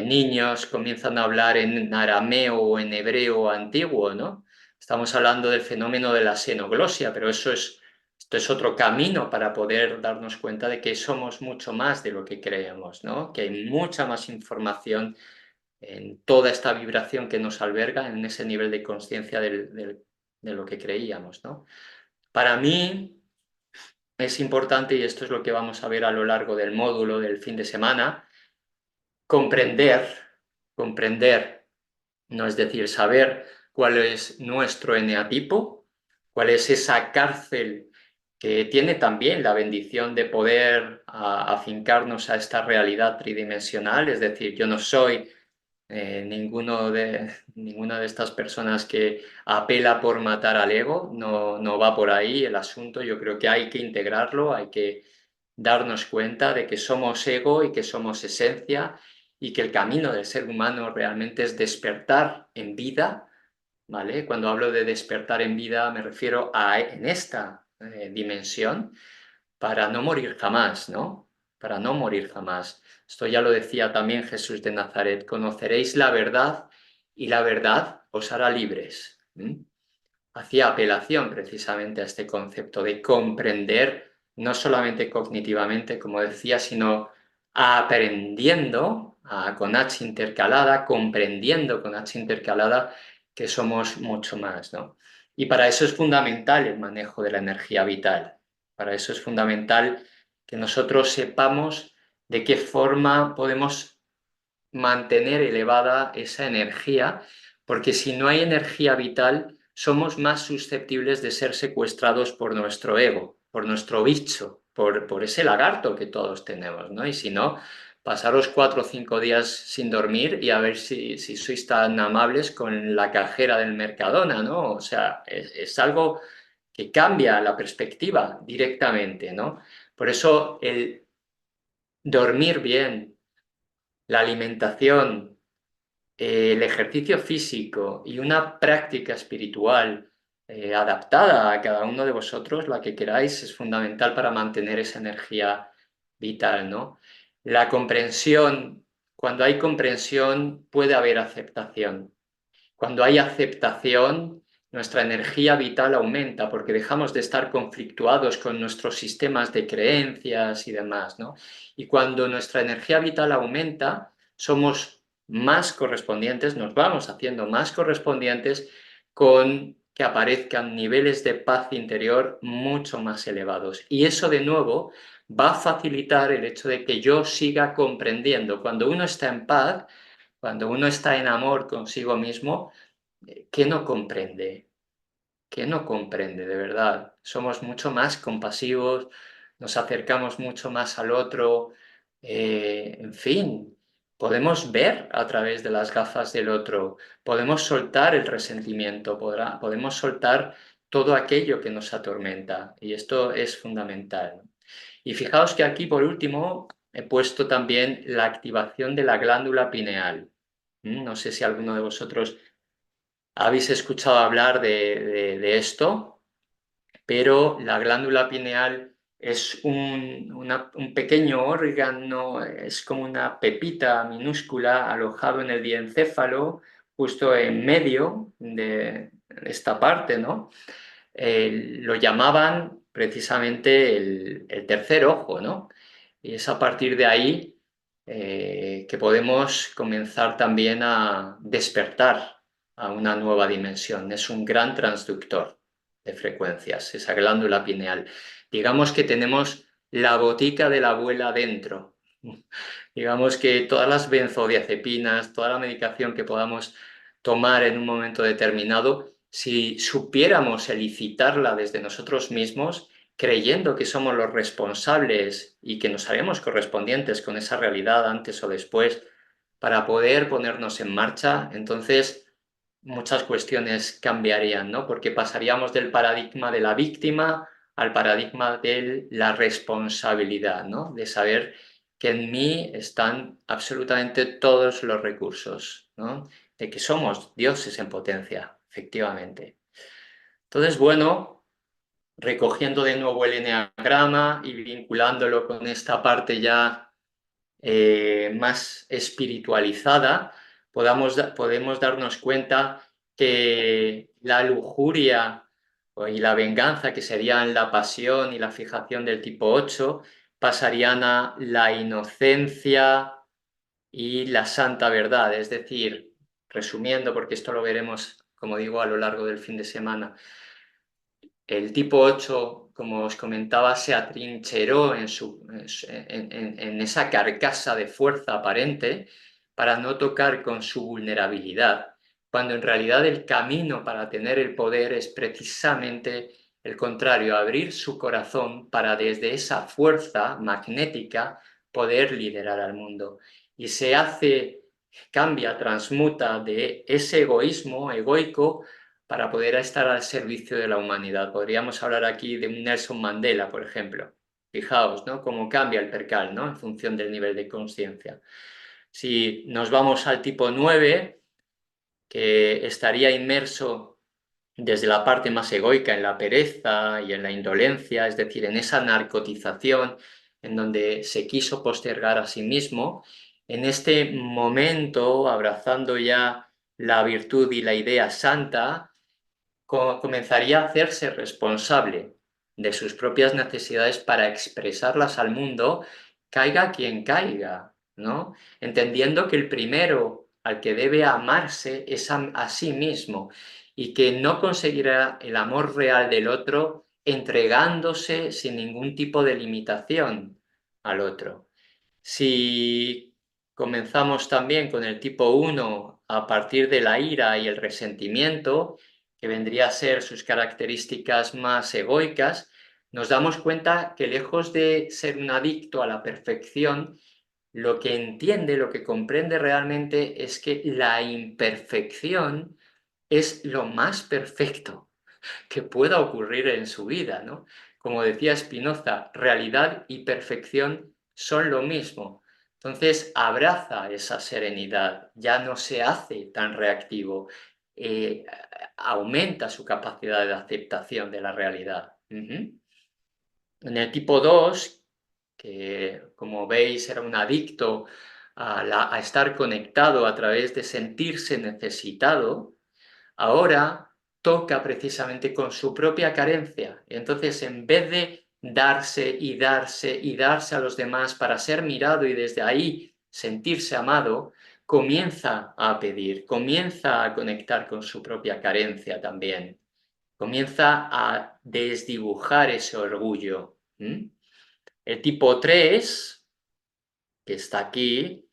[SPEAKER 2] niños comienzan a hablar en arameo o en hebreo antiguo, ¿no? Estamos hablando del fenómeno de la xenoglosia, pero esto es otro camino para poder darnos cuenta de que somos mucho más de lo que creemos, ¿no? Que hay mucha más información en toda esta vibración que nos alberga, en ese nivel de conciencia de lo que creíamos, ¿no? Para mí es importante, y esto es lo que vamos a ver a lo largo del módulo del fin de semana, comprender, no es decir, saber cuál es nuestro eneatipo, cuál es esa cárcel que tiene también la bendición de poder afincarnos a esta realidad tridimensional, es decir, yo no soy ninguna de estas personas que apela por matar al ego, no va por ahí el asunto. Yo creo que hay que integrarlo, hay que darnos cuenta de que somos ego y que somos esencia y que el camino del ser humano realmente es despertar en vida, ¿vale? Cuando hablo de despertar en vida me refiero a en esta dimensión para no morir jamás, ¿no? Para no morir jamás. Esto ya lo decía también Jesús de Nazaret, conoceréis la verdad y la verdad os hará libres. Hacía apelación precisamente a este concepto de comprender, no solamente cognitivamente, como decía, sino aprendiendo con H intercalada, comprendiendo con H intercalada que somos mucho más, ¿no? Y para eso es fundamental el manejo de la energía vital. Para eso es fundamental que nosotros sepamos de qué forma podemos mantener elevada esa energía, porque si no hay energía vital, somos más susceptibles de ser secuestrados por nuestro ego, por nuestro bicho, por ese lagarto que todos tenemos, ¿no? Y si no, pasaros 4 o 5 días sin dormir y a ver si sois tan amables con la cajera del Mercadona, ¿no? O sea, es algo que cambia la perspectiva directamente, ¿no? Por eso el dormir bien, la alimentación, el ejercicio físico y una práctica espiritual adaptada a cada uno de vosotros, la que queráis, es fundamental para mantener esa energía vital, ¿no? La comprensión, cuando hay comprensión puede haber aceptación. Cuando hay aceptación, nuestra energía vital aumenta porque dejamos de estar conflictuados con nuestros sistemas de creencias y demás, ¿no? Y cuando nuestra energía vital aumenta, somos más correspondientes, nos vamos haciendo más correspondientes con que aparezcan niveles de paz interior mucho más elevados. Y eso de nuevo va a facilitar el hecho de que yo siga comprendiendo. Cuando uno está en paz, cuando uno está en amor consigo mismo, ¿qué no comprende? ¿Qué no comprende de verdad? Somos mucho más compasivos, nos acercamos mucho más al otro, en fin, podemos ver a través de las gafas del otro, podemos soltar el resentimiento, podemos soltar todo aquello que nos atormenta y esto es fundamental. Y fijaos que aquí, por último, he puesto también la activación de la glándula pineal. No sé si alguno de vosotros habéis escuchado hablar de esto, pero la glándula pineal es un pequeño órgano, es como una pepita minúscula alojado en el diencéfalo, justo en medio de esta parte, ¿no? Lo llamaban precisamente el tercer ojo, ¿no? Y es a partir de ahí que podemos comenzar también a despertar a una nueva dimensión. Es un gran transductor de frecuencias, esa glándula pineal. Digamos que tenemos la botica de la abuela dentro. Digamos que todas las benzodiazepinas, toda la medicación que podamos tomar en un momento determinado, si supiéramos elicitarla desde nosotros mismos, creyendo que somos los responsables y que nos haremos correspondientes con esa realidad antes o después, para poder ponernos en marcha, entonces muchas cuestiones cambiarían, ¿no? Porque pasaríamos del paradigma de la víctima al paradigma de la responsabilidad, ¿no? De saber que en mí están absolutamente todos los recursos, ¿no? De que somos dioses en potencia, efectivamente. Entonces, bueno, recogiendo de nuevo el eneagrama y vinculándolo con esta parte ya más espiritualizada, podemos darnos cuenta que la lujuria y la venganza, que serían la pasión y la fijación del tipo 8, pasarían a la inocencia y la santa verdad. Es decir, resumiendo, porque esto lo veremos, como digo, a lo largo del fin de semana, el tipo 8, como os comentaba, se atrincheró en esa carcasa de fuerza aparente para no tocar con su vulnerabilidad, cuando en realidad el camino para tener el poder es precisamente el contrario, abrir su corazón para desde esa fuerza magnética poder liderar al mundo. Y se hace, cambia, transmuta de ese egoísmo egoico para poder estar al servicio de la humanidad. Podríamos hablar aquí de un Nelson Mandela, por ejemplo. Fijaos, ¿no? Cómo cambia el percal, ¿no? En función del nivel de conciencia. Si nos vamos al tipo 9, que estaría inmerso desde la parte más egoica en la pereza y en la indolencia, es decir, en esa narcotización en donde se quiso postergar a sí mismo, en este momento, abrazando ya la virtud y la idea santa, comenzaría a hacerse responsable de sus propias necesidades para expresarlas al mundo, caiga quien caiga, ¿no? Entendiendo que el primero al que debe amarse es a sí mismo y que no conseguirá el amor real del otro entregándose sin ningún tipo de limitación al otro. Si comenzamos también con el tipo 1 a partir de la ira y el resentimiento, que vendría a ser sus características más egoicas, nos damos cuenta que lejos de ser un adicto a la perfección, lo que entiende, lo que comprende realmente es que la imperfección es lo más perfecto que pueda ocurrir en su vida, ¿no? Como decía Spinoza, realidad y perfección son lo mismo. Entonces abraza esa serenidad, ya no se hace tan reactivo, eh, aumenta su capacidad de aceptación de la realidad. En el tipo 2, que como veis era un adicto a estar conectado a través de sentirse necesitado, ahora toca precisamente con su propia carencia. Entonces, en vez de darse y darse y darse a los demás para ser mirado y desde ahí sentirse amado, comienza a pedir, comienza a conectar con su propia carencia también. Comienza a desdibujar ese orgullo. El tipo 3, que está aquí,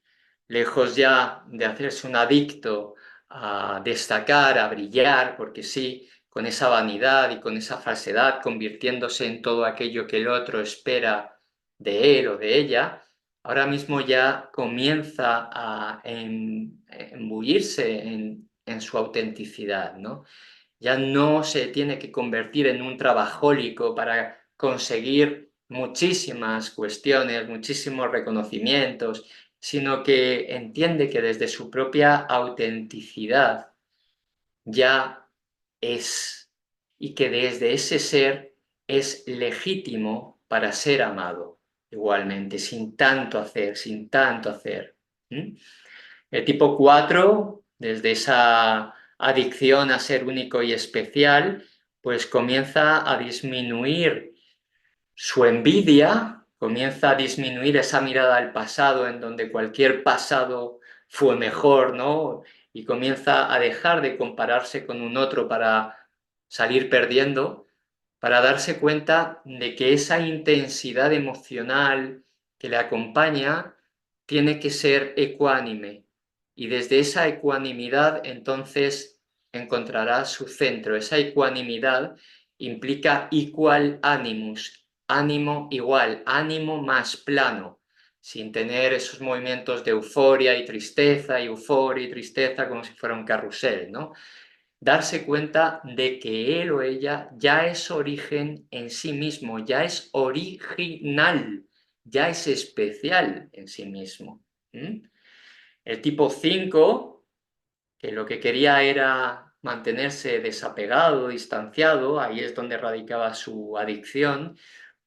[SPEAKER 2] lejos ya de hacerse un adicto a destacar, a brillar, porque sí, con esa vanidad y con esa falsedad, convirtiéndose en todo aquello que el otro espera de él o de ella, ahora mismo ya comienza a embullirse en su autenticidad, ¿no? Ya no se tiene que convertir en un trabajólico para conseguir muchísimas cuestiones, muchísimos reconocimientos, sino que entiende que desde su propia autenticidad ya es y que desde ese ser es legítimo para ser amado igualmente, sin tanto hacer, sin tanto hacer. El tipo 4, desde esa adicción a ser único y especial, pues comienza a disminuir su envidia, comienza a disminuir esa mirada al pasado en donde cualquier pasado fue mejor, ¿no? Y comienza a dejar de compararse con un otro para salir perdiendo, para darse cuenta de que esa intensidad emocional que le acompaña tiene que ser ecuánime. Y desde esa ecuanimidad entonces encontrará su centro. Esa ecuanimidad implica equal animus, ánimo igual, ánimo más plano, sin tener esos movimientos de euforia y tristeza como si fuera un carrusel, ¿no? Darse cuenta de que él o ella ya es origen en sí mismo, ya es original, ya es especial en sí mismo. El tipo 5, que lo que quería era mantenerse desapegado, distanciado, ahí es donde radicaba su adicción,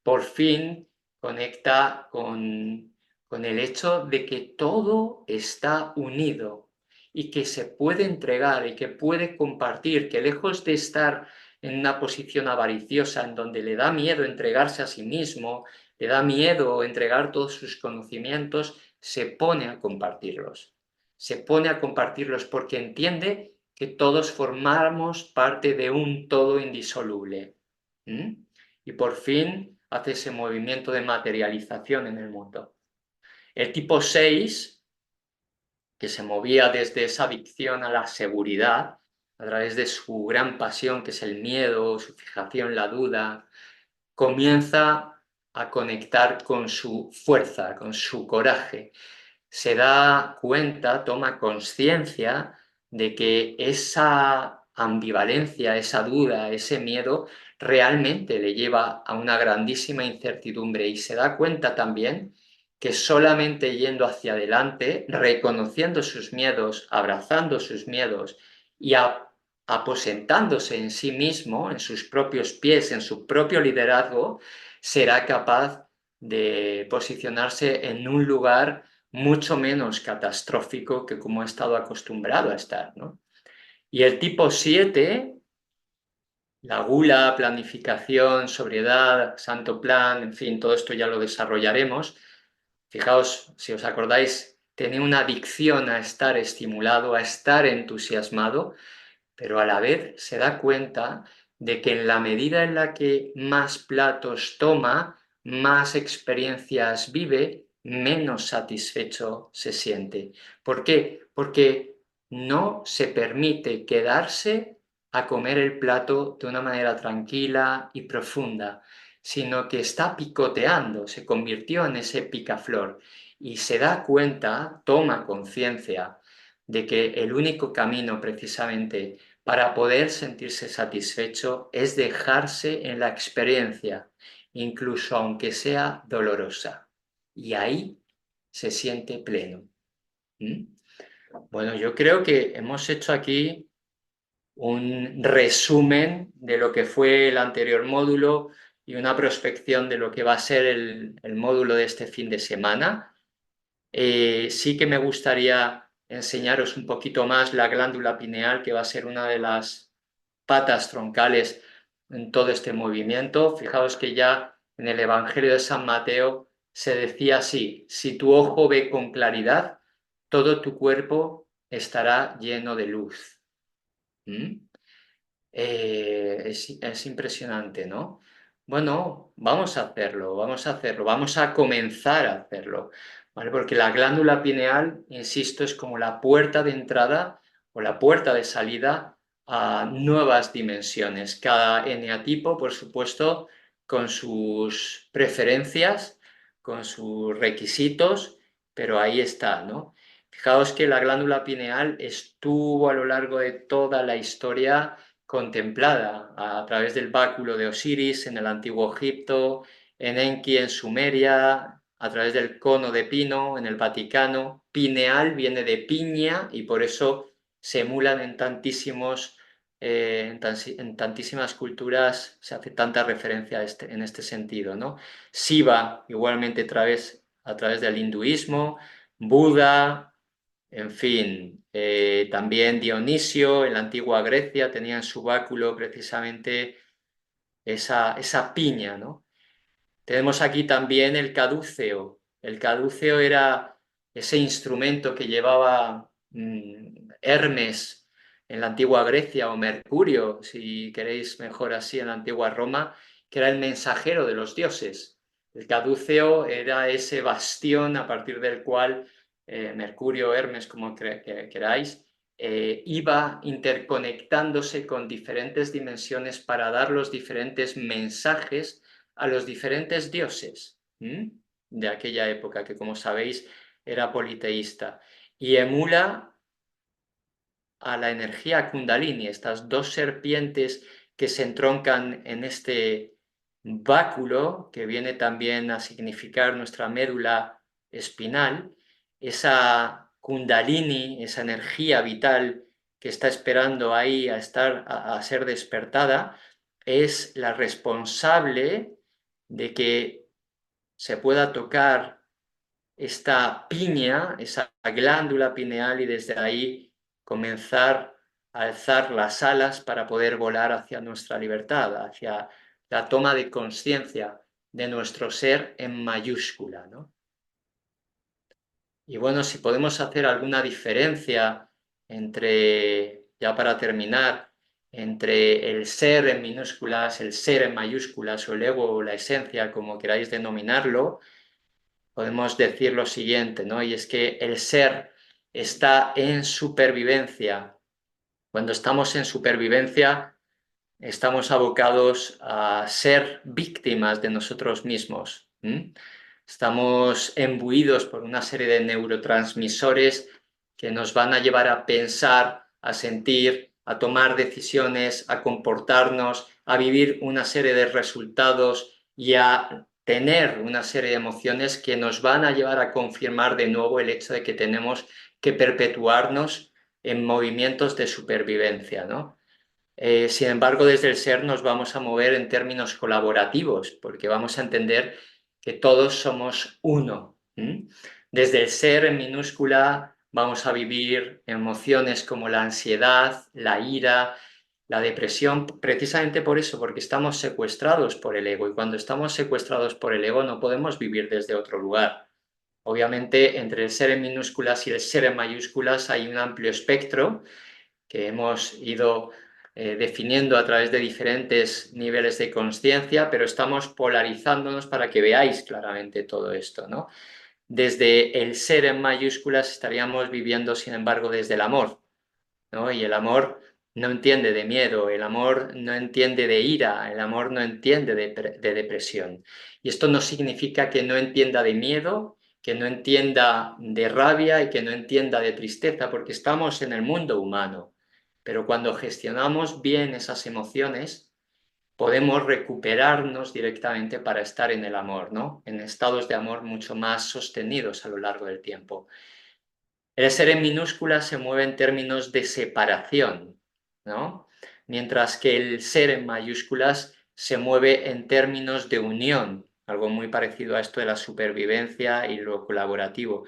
[SPEAKER 2] por fin conecta con el hecho de que todo está unido y que se puede entregar y que puede compartir, que lejos de estar en una posición avariciosa en donde le da miedo entregarse a sí mismo, le da miedo entregar todos sus conocimientos, se pone a compartirlos. Se pone a compartirlos porque entiende que todos formamos parte de un todo indisoluble. Y por fin hace ese movimiento de materialización en el mundo. El tipo 6, que se movía desde esa adicción a la seguridad, a través de su gran pasión, que es el miedo, su fijación, la duda, comienza a conectar con su fuerza, con su coraje. Se da cuenta, toma conciencia de que esa ambivalencia, esa duda, ese miedo, realmente le lleva a una grandísima incertidumbre y se da cuenta también que solamente yendo hacia adelante, reconociendo sus miedos, abrazando sus miedos y aposentándose en sí mismo, en sus propios pies, en su propio liderazgo, será capaz de posicionarse en un lugar mucho menos catastrófico que como ha estado acostumbrado a estar, ¿no? Y el tipo 7, la gula, planificación, sobriedad, santo plan, en fin, todo esto ya lo desarrollaremos. Fijaos, si os acordáis, tenía una adicción a estar estimulado, a estar entusiasmado, pero a la vez se da cuenta de que en la medida en la que más platos toma, más experiencias vive, menos satisfecho se siente. ¿Por qué? Porque no se permite quedarse a comer el plato de una manera tranquila y profunda, sino que está picoteando, se convirtió en ese picaflor y se da cuenta, toma conciencia de que el único camino precisamente para poder sentirse satisfecho es dejarse en la experiencia, incluso aunque sea dolorosa. Y ahí se siente pleno. Bueno, yo creo que hemos hecho aquí un resumen de lo que fue el anterior módulo y una prospección de lo que va a ser el módulo de este fin de semana. Sí que me gustaría enseñaros un poquito más la glándula pineal, que va a ser una de las patas troncales en todo este movimiento. Fijaos que ya en el Evangelio de San Mateo se decía así: si tu ojo ve con claridad, todo tu cuerpo estará lleno de luz. Es impresionante, ¿no? Bueno, vamos a hacerlo, vamos a comenzar a hacerlo, ¿vale? Porque la glándula pineal, insisto, es como la puerta de entrada o la puerta de salida a nuevas dimensiones. Cada eneatipo, por supuesto, con sus preferencias, con sus requisitos, pero ahí está, ¿no? Fijaos que la glándula pineal estuvo a lo largo de toda la historia contemplada a través del báculo de Osiris en el antiguo Egipto, en Enki en Sumeria, a través del cono de pino en el Vaticano. Pineal viene de piña y por eso se emulan en tantísimos en tantísimas culturas se hace tanta referencia en este sentido, ¿no? Shiva, igualmente a través del hinduismo, Buda, en fin, también Dionisio en la antigua Grecia tenía en su báculo precisamente esa piña, ¿no? Tenemos aquí también el cadúceo. El cadúceo era ese instrumento que llevaba Hermes en la antigua Grecia, o Mercurio, si queréis mejor así, en la antigua Roma, que era el mensajero de los dioses. El caduceo era ese bastión a partir del cual Mercurio, Hermes, como queráis, iba interconectándose con diferentes dimensiones para dar los diferentes mensajes a los diferentes dioses de aquella época, que como sabéis era politeísta, y emula a la energía Kundalini, estas dos serpientes que se entroncan en este báculo, que viene también a significar nuestra médula espinal, esa Kundalini, esa energía vital que está esperando ahí a ser despertada, es la responsable de que se pueda tocar esta piña, esa glándula pineal, y desde ahí comenzar a alzar las alas para poder volar hacia nuestra libertad, hacia la toma de conciencia de nuestro ser en mayúscula, ¿no? Y bueno, si podemos hacer alguna diferencia entre, ya para terminar, entre el ser en minúsculas, el ser en mayúsculas, o el ego, o la esencia, como queráis denominarlo, podemos decir lo siguiente, ¿no? Y es que el ser está en supervivencia. Cuando estamos en supervivencia, estamos abocados a ser víctimas de nosotros mismos. Estamos imbuidos por una serie de neurotransmisores que nos van a llevar a pensar, a sentir, a tomar decisiones, a comportarnos, a vivir una serie de resultados y a tener una serie de emociones que nos van a llevar a confirmar de nuevo el hecho de que tenemos que perpetuarnos en movimientos de supervivencia, ¿no? Sin embargo, desde el ser nos vamos a mover en términos colaborativos, porque vamos a entender que todos somos uno. Desde el ser en minúscula vamos a vivir emociones como la ansiedad, la ira, la depresión, precisamente por eso, porque estamos secuestrados por el ego, y cuando estamos secuestrados por el ego no podemos vivir desde otro lugar. Obviamente, entre el ser en minúsculas y el ser en mayúsculas hay un amplio espectro que hemos ido definiendo a través de diferentes niveles de conciencia, pero estamos polarizándonos para que veáis claramente todo esto, ¿no? Desde el ser en mayúsculas estaríamos viviendo, sin embargo, desde el amor, ¿no? Y el amor no entiende de miedo, el amor no entiende de ira, el amor no entiende de depresión. Y esto no significa que no entienda de miedo, que no entienda de rabia y que no entienda de tristeza, porque estamos en el mundo humano. Pero cuando gestionamos bien esas emociones, podemos recuperarnos directamente para estar en el amor, ¿no? En estados de amor mucho más sostenidos a lo largo del tiempo. El ser en minúsculas se mueve en términos de separación, ¿no? Mientras que el ser en mayúsculas se mueve en términos de unión, algo muy parecido a esto de la supervivencia y lo colaborativo.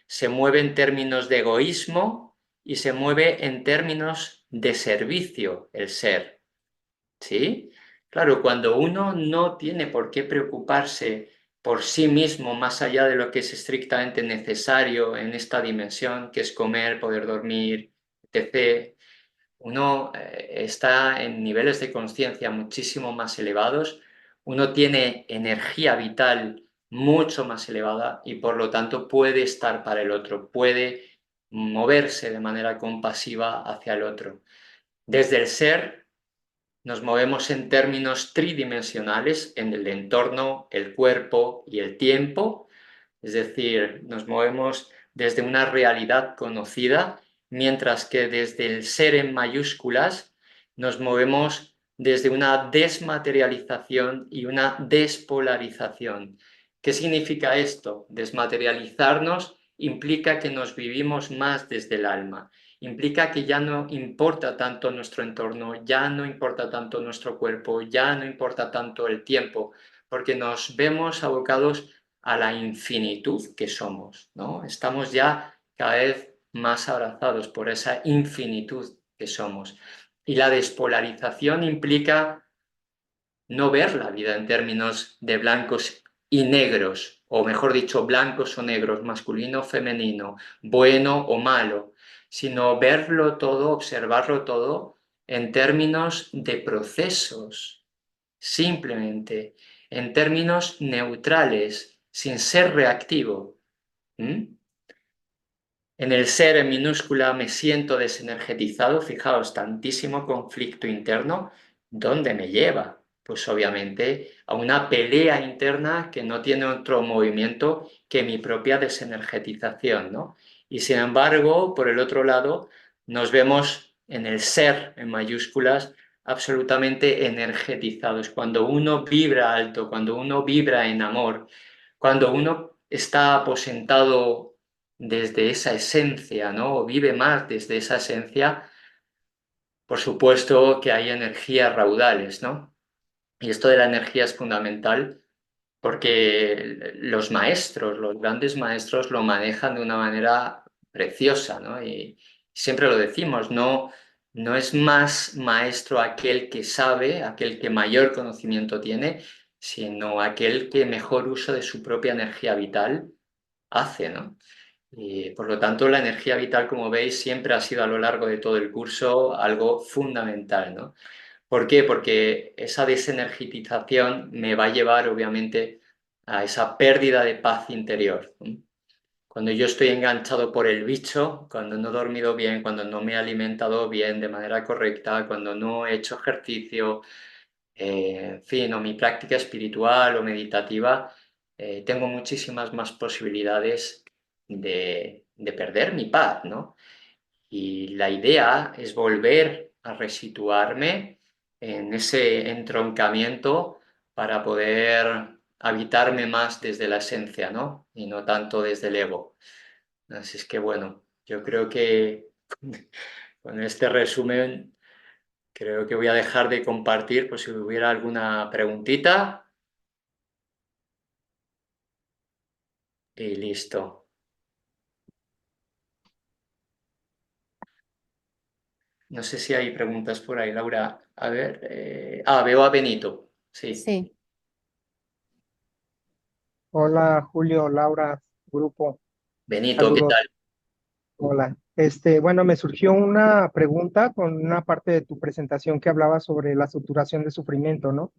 [SPEAKER 2] Se mueve en términos de egoísmo y se mueve en términos de servicio, el ser, ¿sí? Claro, cuando uno no tiene por qué preocuparse por sí mismo más allá de lo que es estrictamente necesario en esta dimensión, que es comer, poder dormir, etc., uno está en niveles de conciencia muchísimo más elevados, uno tiene energía vital mucho más elevada y por lo tanto puede estar para el otro, puede moverse de manera compasiva hacia el otro. Desde el ser nos movemos en términos tridimensionales en el entorno, el cuerpo y el tiempo, es decir, nos movemos desde una realidad conocida, mientras que desde el ser en mayúsculas nos movemos desde una desmaterialización y una despolarización. ¿Qué significa esto? Desmaterializarnos implica que nos vivimos más desde el alma implica que ya no importa tanto nuestro entorno, ya no importa tanto nuestro cuerpo, ya no importa tanto el tiempo, porque nos vemos abocados a la infinitud que somos, ¿no? Estamos ya cada vez más abrazados por esa infinitud que somos. Y la despolarización implica no ver la vida en términos de blancos y negros, o mejor dicho, blancos o negros, masculino o femenino, bueno o malo, sino verlo todo, observarlo todo en términos de procesos, simplemente, en términos neutrales, sin ser reactivo. ¿Mm? En el ser en minúscula me siento desenergetizado, fijaos, tantísimo conflicto interno, ¿dónde me lleva? Pues obviamente a una pelea interna que no tiene otro movimiento que mi propia desenergetización, ¿no? Y sin embargo, por el otro lado, nos vemos en el ser, en mayúsculas, absolutamente energetizados. Cuando uno vibra alto, cuando uno vibra en amor, cuando uno está aposentado desde esa esencia, ¿no? O vive más desde esa esencia, por supuesto que hay energías raudales, ¿no? Y esto de la energía es fundamental porque los maestros, los grandes maestros lo manejan de una manera preciosa, ¿no? Y siempre lo decimos, no es más maestro aquel que sabe, aquel que mayor conocimiento tiene, sino aquel que mejor uso de su propia energía vital hace, ¿no? Y por lo tanto, la energía vital, como veis, siempre ha sido a lo largo de todo el curso algo fundamental, ¿no? ¿Por qué? Porque esa desenergetización me va a llevar, obviamente, a esa pérdida de paz interior, ¿no? Cuando yo estoy enganchado por el bicho, cuando no he dormido bien, cuando no me he alimentado bien de manera correcta, cuando no he hecho ejercicio, en fin, o mi práctica espiritual o meditativa, tengo muchísimas más posibilidades de perder mi paz, ¿no? Y la idea es volver a resituarme en ese entroncamiento para poder habitarme más desde la esencia, ¿no? Y no tanto desde el ego. Así es que bueno, yo creo que con este resumen creo que voy a dejar de compartir por si hubiera alguna preguntita y listo. No sé si hay preguntas por ahí, Laura. A ver, veo a Benito. Sí,
[SPEAKER 1] Sí,
[SPEAKER 4] Hola Julio, Laura, grupo,
[SPEAKER 2] Benito, ¿qué
[SPEAKER 4] saludos.
[SPEAKER 2] tal?
[SPEAKER 4] Hola. Bueno, me surgió una pregunta con una parte de tu presentación que hablaba sobre la saturación de sufrimiento, ¿no?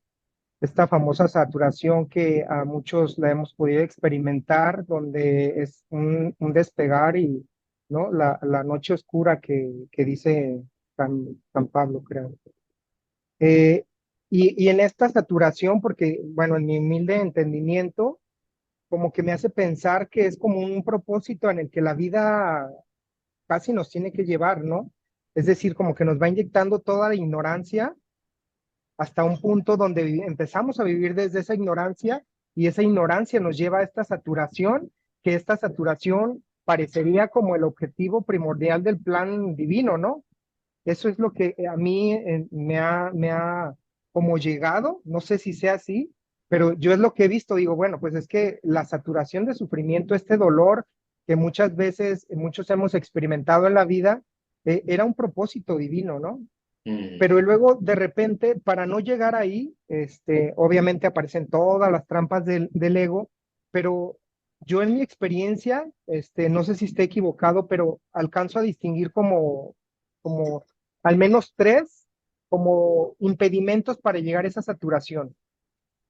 [SPEAKER 4] Esta famosa saturación que a muchos la hemos podido experimentar, donde es un despegar y, ¿no? La noche oscura que dice San Pablo, creo. Eh, y en esta saturación, porque, bueno, en mi humilde entendimiento, como que me hace pensar que es como un propósito en el que la vida casi nos tiene que llevar, ¿no? Es decir, como que nos va inyectando toda la ignorancia hasta un punto donde empezamos a vivir desde esa ignorancia y esa ignorancia nos lleva a esta saturación, que esta saturación parecería como el objetivo primordial del plan divino, ¿no? Eso es lo que a mí me ha como llegado, no sé si sea así, pero yo es lo que he visto, digo, bueno, pues es que la saturación de sufrimiento, este dolor que muchas veces muchos hemos experimentado en la vida, era un propósito divino, ¿no?
[SPEAKER 2] Mm,
[SPEAKER 4] Pero luego de repente, para no llegar ahí, obviamente aparecen todas las trampas del ego, pero yo en mi experiencia, no sé si esté equivocado, pero alcanzo a distinguir como al menos tres como impedimentos para llegar a esa saturación,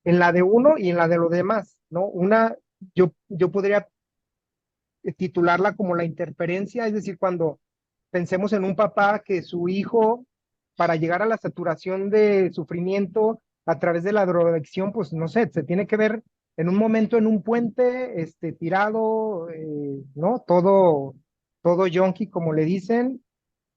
[SPEAKER 4] en la de uno y en la de los demás, ¿no? Una, yo podría titularla como la interferencia, es decir, cuando pensemos en un papá que su hijo, para llegar a la saturación de sufrimiento a través de la drogadicción, pues no sé, se tiene que ver en un momento en un puente, tirado, ¿no? Todo yonki, como le dicen,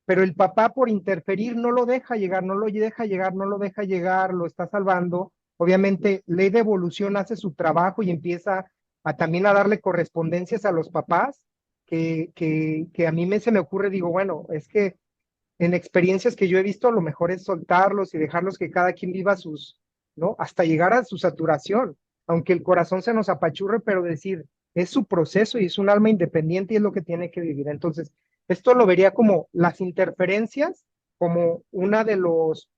[SPEAKER 4] pero el papá por interferir no lo deja llegar, no lo deja llegar, no lo deja llegar, lo está salvando. Obviamente, ley de evolución hace su trabajo y empieza a también a darle correspondencias a los papás que a mí se me ocurre, digo, bueno, es que en experiencias que yo he visto, lo mejor es soltarlos y dejarlos que cada quien viva sus, ¿no? Hasta llegar a su saturación, aunque el corazón se nos apachurre, pero decir, es su proceso y es un alma independiente y es lo que tiene que vivir. Entonces, esto lo vería como las interferencias, como una de los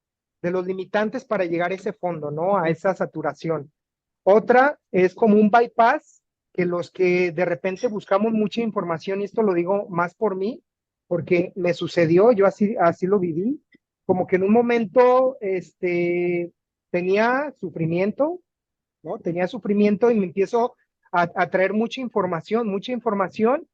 [SPEAKER 4] limitantes para llegar a ese fondo, ¿no? A esa saturación. Otra es como un bypass, que los que de repente buscamos mucha información, y esto lo digo más por mí, porque me sucedió, yo así lo viví, como que en un momento tenía sufrimiento, ¿no? Tenía sufrimiento y me empiezo a traer mucha información,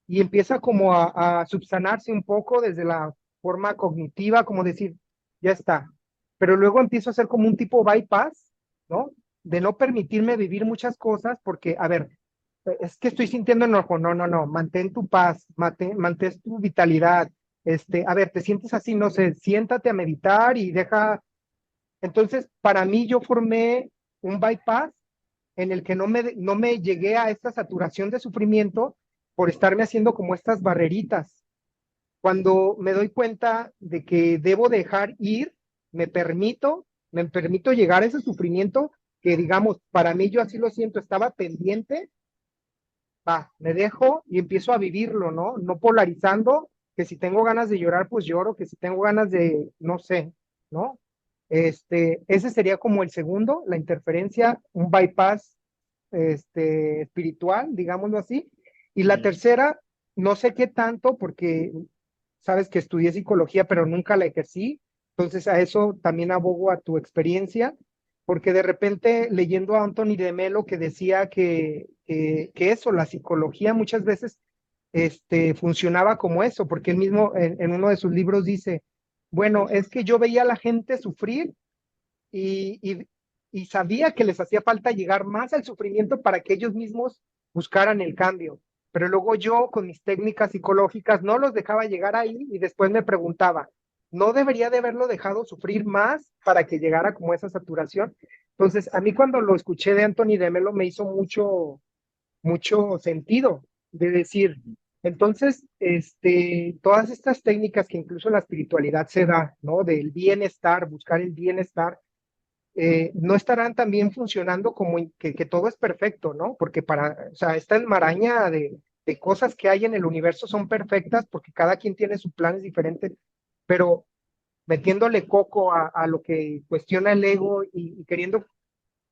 [SPEAKER 4] y empieza como a subsanarse un poco desde la forma cognitiva, como decir, ya está. Pero luego empiezo a hacer como un tipo bypass, ¿no? De no permitirme vivir muchas cosas porque, a ver, es que estoy sintiendo enojo, no, no, no, mantén tu paz, mantén tu vitalidad, a ver, te sientes así, no sé, siéntate a meditar y deja. Entonces, para mí yo formé un bypass en el que no me llegué a esta saturación de sufrimiento por estarme haciendo como estas barreritas. Cuando me doy cuenta de que debo dejar ir, me permito llegar a ese sufrimiento que, digamos, para mí yo así lo siento, estaba pendiente, va, me dejo y empiezo a vivirlo, ¿no? No polarizando, que si tengo ganas de llorar, pues lloro, que si tengo ganas de, no sé, ¿no? Ese sería como el segundo, la interferencia, un bypass espiritual, digámoslo así. Y la tercera, no sé qué tanto, porque sabes que estudié psicología, pero nunca la ejercí. Entonces a eso también abogo a tu experiencia, porque de repente leyendo a Anthony de Melo que decía que eso, la psicología muchas veces funcionaba como eso, porque él mismo en uno de sus libros dice, bueno, es que yo veía a la gente sufrir y, y, y sabía que les hacía falta llegar más al sufrimiento para que ellos mismos buscaran el cambio. Pero luego yo, con mis técnicas psicológicas, no los dejaba llegar ahí y después me preguntaba, ¿no debería de haberlo dejado sufrir más para que llegara como esa saturación? Entonces, a mí cuando lo escuché de Anthony de Melo me hizo mucho sentido de decir, entonces, todas estas técnicas que incluso la espiritualidad se da, ¿no? Del bienestar, buscar el bienestar, no estarán también funcionando como que todo es perfecto, ¿no? Porque o sea, esta enmaraña de cosas que hay en el universo son perfectas porque cada quien tiene su plan diferente, pero metiéndole coco a lo que cuestiona el ego y queriendo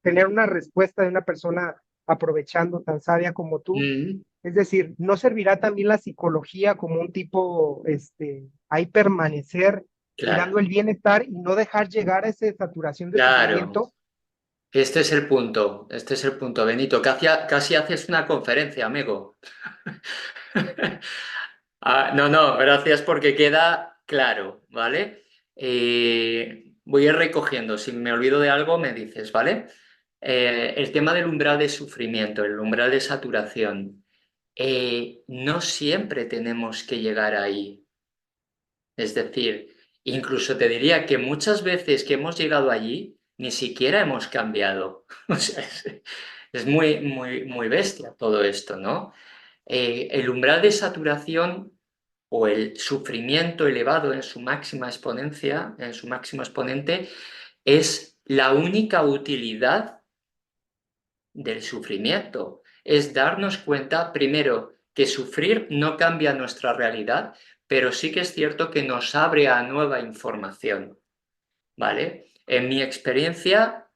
[SPEAKER 4] tener una respuesta de una persona aprovechando tan sabia como tú.
[SPEAKER 2] Mm,
[SPEAKER 4] Es decir, ¿no servirá también la psicología como un tipo, ahí permanecer
[SPEAKER 2] claro,
[SPEAKER 4] mirando el bienestar y no dejar llegar a esa saturación de
[SPEAKER 2] claro.
[SPEAKER 4] sufrimiento?
[SPEAKER 2] Este es el punto, Benito. Casi haces una conferencia, amigo. No, no, gracias porque queda claro, ¿vale? Voy a ir recogiendo, si me olvido de algo me dices, ¿vale? El tema del umbral de sufrimiento, el umbral de saturación, no siempre tenemos que llegar ahí. Es decir, incluso te diría que muchas veces que hemos llegado allí, ni siquiera hemos cambiado. O sea, es muy, muy, muy bestia todo esto, ¿no? El umbral de saturación o el sufrimiento elevado en su máxima exponencia, en su máximo exponente, es la única utilidad del sufrimiento. Es darnos cuenta, primero, que sufrir no cambia nuestra realidad, pero sí que es cierto que nos abre a nueva información, ¿vale? En mi experiencia,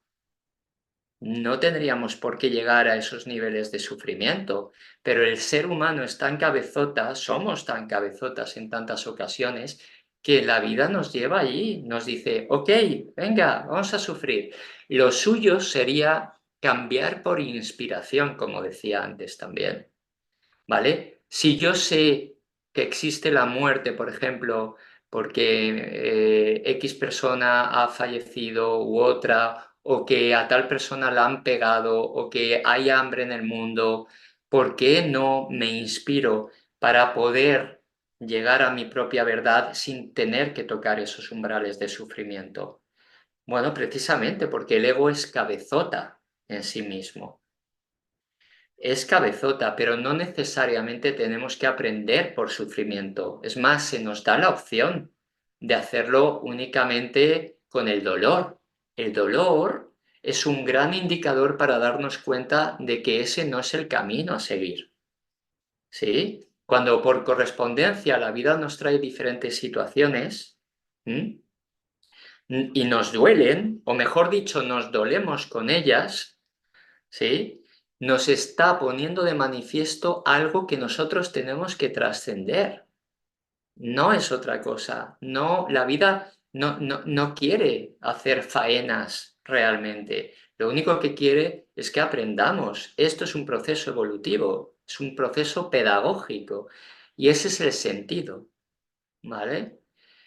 [SPEAKER 2] no tendríamos por qué llegar a esos niveles de sufrimiento, pero el ser humano es tan cabezota, somos tan cabezotas en tantas ocasiones, que la vida nos lleva allí, nos dice, ok, venga, vamos a sufrir. Lo suyo sería cambiar por inspiración, como decía antes también, ¿vale? Si yo sé que existe la muerte, por ejemplo, porque X persona ha fallecido u otra, o que a tal persona la han pegado, o que hay hambre en el mundo, ¿por qué no me inspiro para poder llegar a mi propia verdad sin tener que tocar esos umbrales de sufrimiento? Bueno, precisamente porque el ego es cabezota en sí mismo. es cabezota, pero no necesariamente tenemos que aprender por sufrimiento. Es más, se nos da la opción de hacerlo únicamente con el dolor. El dolor es un gran indicador para darnos cuenta de que ese no es el camino a seguir. ¿Sí? Cuando por correspondencia la vida nos trae diferentes situaciones, ¿m? Y nos duelen, o mejor dicho, nos dolemos con ellas, ¿sí? Nos está poniendo de manifiesto algo que nosotros tenemos que trascender. No es otra cosa. No, la vida no quiere hacer faenas realmente. Lo único que quiere es que aprendamos. Esto es un proceso evolutivo, es un proceso pedagógico y ese es el sentido, ¿vale?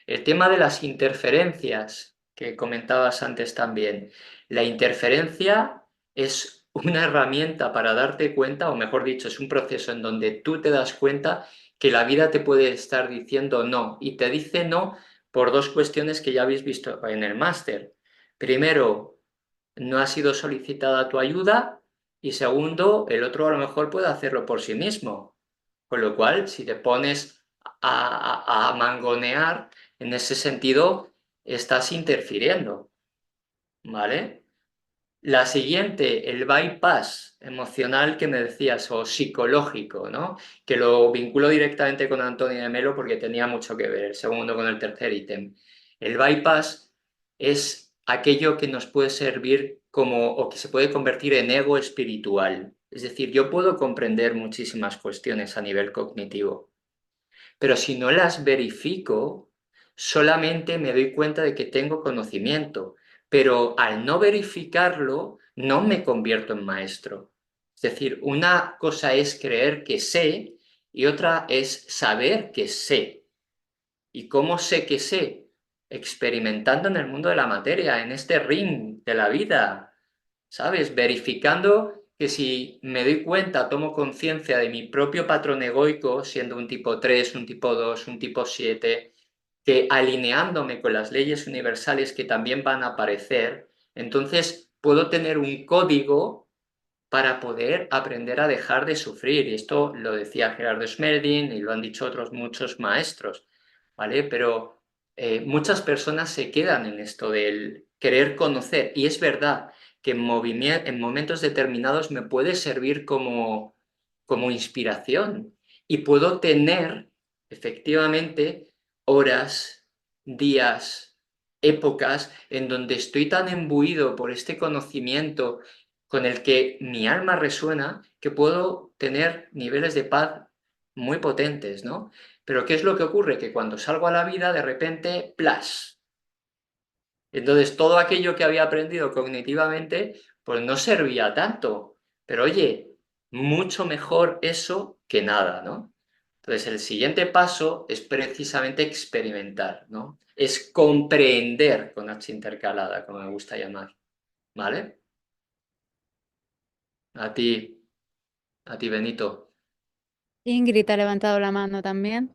[SPEAKER 2] El tema de las interferencias que comentabas antes también. La interferencia es una herramienta para darte cuenta, o mejor dicho, es un proceso en donde tú te das cuenta que la vida te puede estar diciendo no, y te dice no por dos cuestiones que ya habéis visto en el máster. Primero, no ha sido solicitada tu ayuda, y segundo, el otro a lo mejor puede hacerlo por sí mismo. Con lo cual, si te pones a mangonear, en ese sentido, estás interfiriendo, ¿vale? La siguiente, el bypass emocional que me decías, o psicológico, ¿no? Que lo vinculo directamente con Antonio de Melo porque tenía mucho que ver, el segundo con el tercer ítem. El bypass es aquello que nos puede servir como, o que se puede convertir en ego espiritual. Es decir, yo puedo comprender muchísimas cuestiones a nivel cognitivo, pero si no las verifico, solamente me doy cuenta de que tengo conocimiento, pero al no verificarlo, no me convierto en maestro. Es decir, una cosa es creer que sé y otra es saber que sé. ¿Y cómo sé que sé? Experimentando en el mundo de la materia, en este ring de la vida, ¿sabes? Verificando que si me doy cuenta, tomo conciencia de mi propio patrón egoico, siendo un tipo 3, un tipo 2, un tipo 7, que alineándome con las leyes universales que también van a aparecer, entonces puedo tener un código para poder aprender a dejar de sufrir. Y esto lo decía Gerardo Smerdin y lo han dicho otros muchos maestros, ¿vale? Pero muchas personas se quedan en esto del querer conocer. Y es verdad que en momentos determinados me puede servir como inspiración y puedo tener efectivamente horas, días, épocas en donde estoy tan imbuido por este conocimiento con el que mi alma resuena, que puedo tener niveles de paz muy potentes, ¿no? Pero ¿qué es lo que ocurre? Que cuando salgo a la vida, de repente, ¡plas! Entonces, todo aquello que había aprendido cognitivamente, pues no servía tanto. Pero oye, mucho mejor eso que nada, ¿no? Entonces, el siguiente paso es precisamente experimentar, ¿no? Es comprender con H intercalada, como me gusta llamar, ¿vale? A ti, a ti, Benito.
[SPEAKER 1] Ingrid ha levantado la mano también.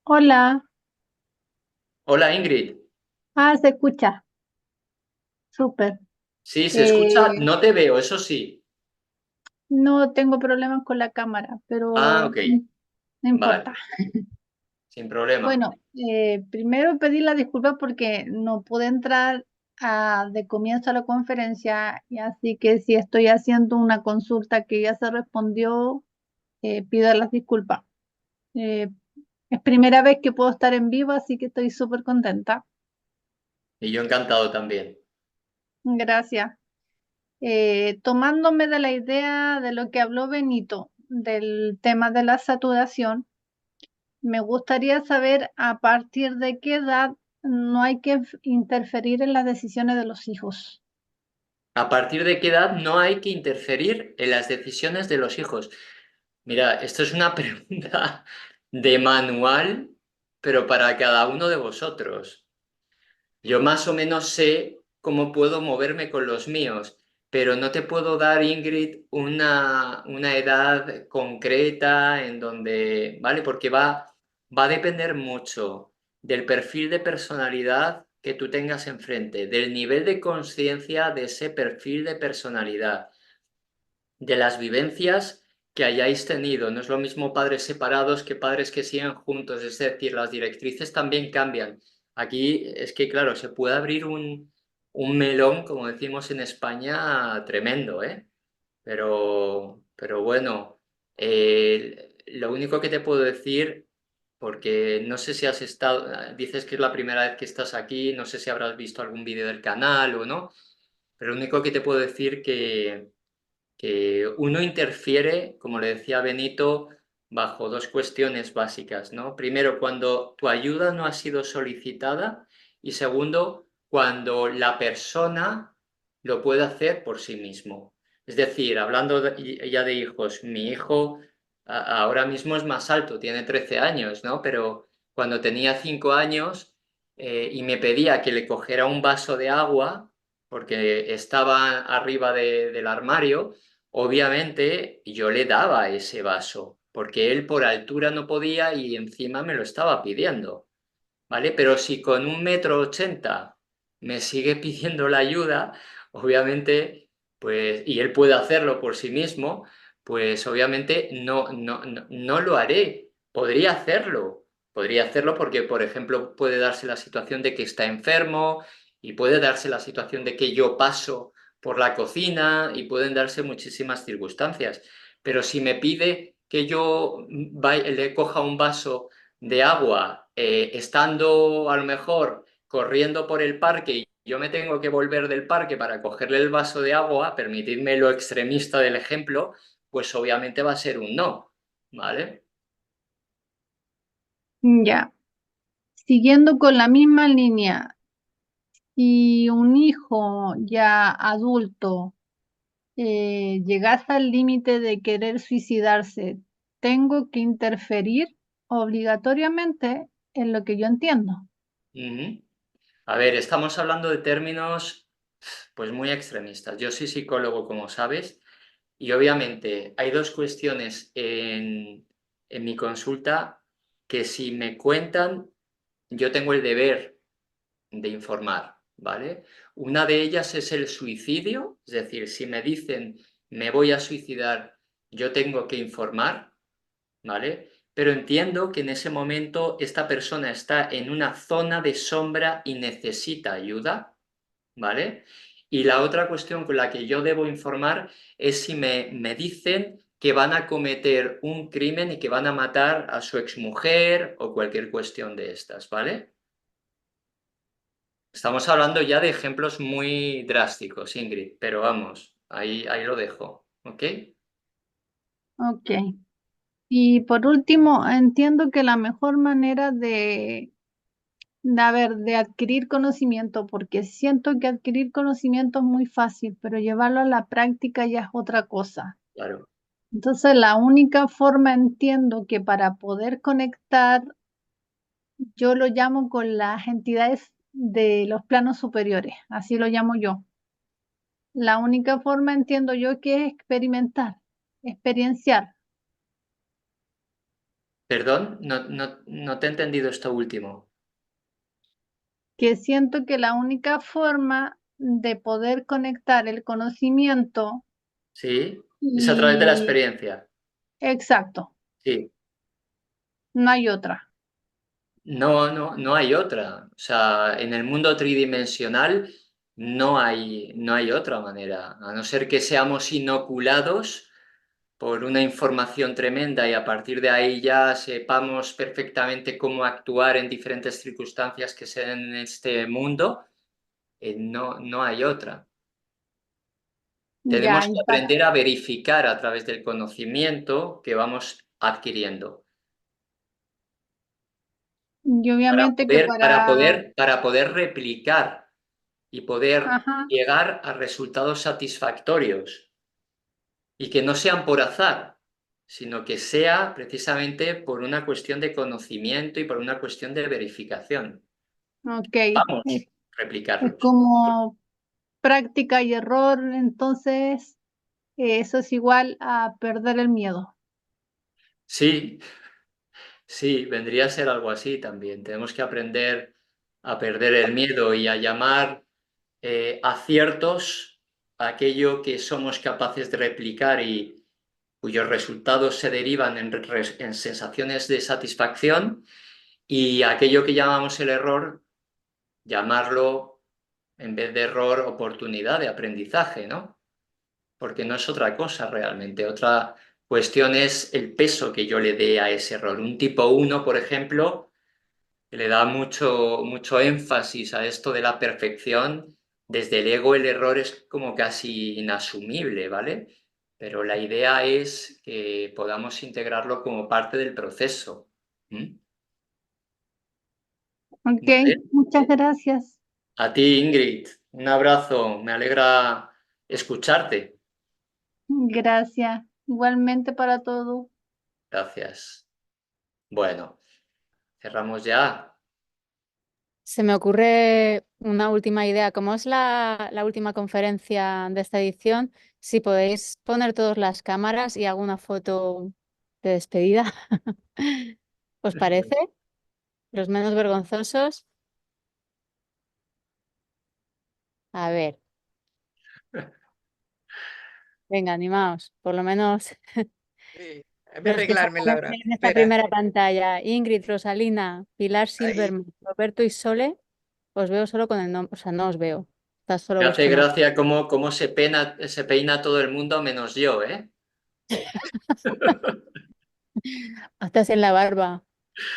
[SPEAKER 5] Hola,
[SPEAKER 2] Hola, Ingrid.
[SPEAKER 5] se escucha, súper.
[SPEAKER 2] Sí, se escucha,
[SPEAKER 5] Eh,
[SPEAKER 2] no te veo, eso sí.
[SPEAKER 5] no tengo problemas con la cámara,
[SPEAKER 2] Ah,
[SPEAKER 5] pero
[SPEAKER 2] ok,
[SPEAKER 5] no
[SPEAKER 2] vale,
[SPEAKER 5] importa.
[SPEAKER 2] sin problema.
[SPEAKER 5] Bueno, primero pedir la disculpa porque no pude entrar de comienzo a la conferencia, y así que si estoy haciendo una consulta que ya se respondió, pido las disculpas. Eh, es primera vez que puedo estar en vivo, así que estoy súper contenta.
[SPEAKER 2] Y yo encantado también.
[SPEAKER 5] Gracias. Tomándome de la idea de lo que habló Benito, del tema de la saturación, me gustaría saber a partir de qué edad no hay que interferir en las decisiones de los hijos.
[SPEAKER 2] ¿A partir de qué edad no hay que interferir en las decisiones de los hijos? Mira, esto es una pregunta de manual, pero para cada uno de vosotros. Yo más o menos sé cómo puedo moverme con los míos, pero no te puedo dar, Ingrid, una edad concreta en donde, ¿vale? Porque va a depender mucho del perfil de personalidad que tú tengas enfrente, del nivel de conciencia de ese perfil de personalidad, de las vivencias que hayáis tenido. No es lo mismo padres separados que padres que siguen juntos, es decir, las directrices también cambian. Aquí es que, claro, se puede abrir un melón, como decimos en España, tremendo, ¿eh? Pero bueno, lo único que te puedo decir, porque no sé si has estado, dices que es la primera vez que estás aquí, no sé si habrás visto algún vídeo del canal o no, pero lo único que te puedo decir que uno interfiere, como le decía Benito, bajo dos cuestiones básicas, ¿no? Primero, cuando tu ayuda no ha sido solicitada y segundo, cuando la persona lo puede hacer por sí mismo. Es decir, hablando ya de hijos, mi hijo ahora mismo es más alto, tiene 13 años, ¿no? Pero cuando tenía 5 años y me pedía que le cogiera un vaso de agua, porque estaba arriba del armario, obviamente yo le daba ese vaso, porque él por altura no podía y encima me lo estaba pidiendo, ¿vale? Pero si con 1,80 m me sigue pidiendo la ayuda, obviamente, pues, y él puede hacerlo por sí mismo, pues obviamente no lo haré. Podría hacerlo porque, por ejemplo, puede darse la situación de que está enfermo y puede darse la situación de que yo paso por la cocina y pueden darse muchísimas circunstancias. Pero si me pide que yo le coja un vaso de agua, estando a lo mejor corriendo por el parque y yo me tengo que volver del parque para cogerle el vaso de agua, permitidme lo extremista del ejemplo, pues obviamente va a ser un no, ¿vale?
[SPEAKER 5] Ya. Siguiendo con la misma línea, si un hijo ya adulto llegase al límite de querer suicidarse, ¿tengo que interferir obligatoriamente en lo que yo entiendo?
[SPEAKER 2] Ujú. A ver, estamos hablando de términos pues muy extremistas. Yo soy psicólogo, como sabes, y obviamente hay dos cuestiones en mi consulta que si me cuentan, yo tengo el deber de informar, ¿vale? Una de ellas es el suicidio, es decir, si me dicen me voy a suicidar, yo tengo que informar, ¿vale? Pero entiendo que en ese momento esta persona está en una zona de sombra y necesita ayuda, ¿vale? Y la otra cuestión con la que yo debo informar es si me dicen que van a cometer un crimen y que van a matar a su exmujer o cualquier cuestión de estas, ¿vale? Estamos hablando ya de ejemplos muy drásticos, Ingrid, pero vamos, ahí lo dejo, ¿ok?
[SPEAKER 5] Ok. Y por último, entiendo que la mejor manera de adquirir conocimiento, porque siento que adquirir conocimiento es muy fácil, pero llevarlo a la práctica ya es otra cosa.
[SPEAKER 2] Claro.
[SPEAKER 5] Entonces, la única forma entiendo que para poder conectar, yo lo llamo con las entidades de los planos superiores, así lo llamo yo. La única forma entiendo yo que es experimentar, experienciar,
[SPEAKER 2] Perdón, no te he entendido esto último.
[SPEAKER 5] que siento que la única forma de poder conectar el conocimiento
[SPEAKER 2] ¿Sí? Es a través de la
[SPEAKER 5] y
[SPEAKER 2] experiencia.
[SPEAKER 5] exacto,
[SPEAKER 2] Sí.
[SPEAKER 5] no hay otra.
[SPEAKER 2] No hay otra. O sea, en el mundo tridimensional no hay otra manera. A no ser que seamos inoculados por una información tremenda y a partir de ahí ya sepamos perfectamente cómo actuar en diferentes circunstancias que se den en este mundo, no hay otra.
[SPEAKER 5] Ya,
[SPEAKER 2] Tenemos
[SPEAKER 5] y
[SPEAKER 2] que aprender a verificar a través del conocimiento que vamos adquiriendo. Para
[SPEAKER 5] obviamente que
[SPEAKER 2] poder, para
[SPEAKER 5] para,
[SPEAKER 2] poder, para poder replicar y poder
[SPEAKER 5] ajá,
[SPEAKER 2] llegar a resultados satisfactorios y que no sean por azar, sino que sea precisamente por una cuestión de conocimiento y por una cuestión de verificación.
[SPEAKER 5] ok,
[SPEAKER 2] Vamos
[SPEAKER 5] es,
[SPEAKER 2] a
[SPEAKER 5] es
[SPEAKER 2] replicarlos.
[SPEAKER 5] como práctica y error, entonces eso es igual a perder el miedo.
[SPEAKER 2] Sí, sí, vendría a ser algo así también. Tenemos que aprender. a perder el miedo y a llamar aciertos a aquello que somos capaces de replicar y cuyos resultados se derivan en sensaciones de satisfacción, y aquello que llamamos el error, llamarlo, en vez de error, oportunidad de aprendizaje, ¿no? Porque no es otra cosa realmente. Otra cuestión es el peso que yo le dé a ese error. Un tipo 1, por ejemplo, que le da mucho énfasis a esto de la perfección. Desde el ego el error es como casi inasumible, ¿vale? Pero la idea es que podamos integrarlo como parte del proceso. ¿Mm?
[SPEAKER 5] Ok,
[SPEAKER 2] ¿Vale?
[SPEAKER 5] muchas gracias.
[SPEAKER 2] A ti, Ingrid, un abrazo, me alegra escucharte.
[SPEAKER 5] Gracias. Igualmente para todos.
[SPEAKER 2] Gracias. Bueno, cerramos ya.
[SPEAKER 1] Se me ocurre una última idea. Como es la última conferencia de esta edición, si podéis poner todas las cámaras y hago una foto de despedida. ¿Os parece? Los menos vergonzosos. A ver, venga, animaos. Por lo menos
[SPEAKER 6] Sí, voy a
[SPEAKER 1] los que
[SPEAKER 6] arreglarme,
[SPEAKER 1] salgan
[SPEAKER 6] Laura.
[SPEAKER 1] en esta
[SPEAKER 6] Espera.
[SPEAKER 1] primera pantalla. Ingrid, Rosalina, Pilar
[SPEAKER 6] Ahí.
[SPEAKER 1] Silverman, Roberto y Sole. Os veo solo con el nombre. O sea, no os veo. Está solo
[SPEAKER 2] Me hace
[SPEAKER 1] vuestro nombre.
[SPEAKER 2] gracia cómo se peina todo el mundo menos yo, ¿eh?
[SPEAKER 1] Estás en la barba.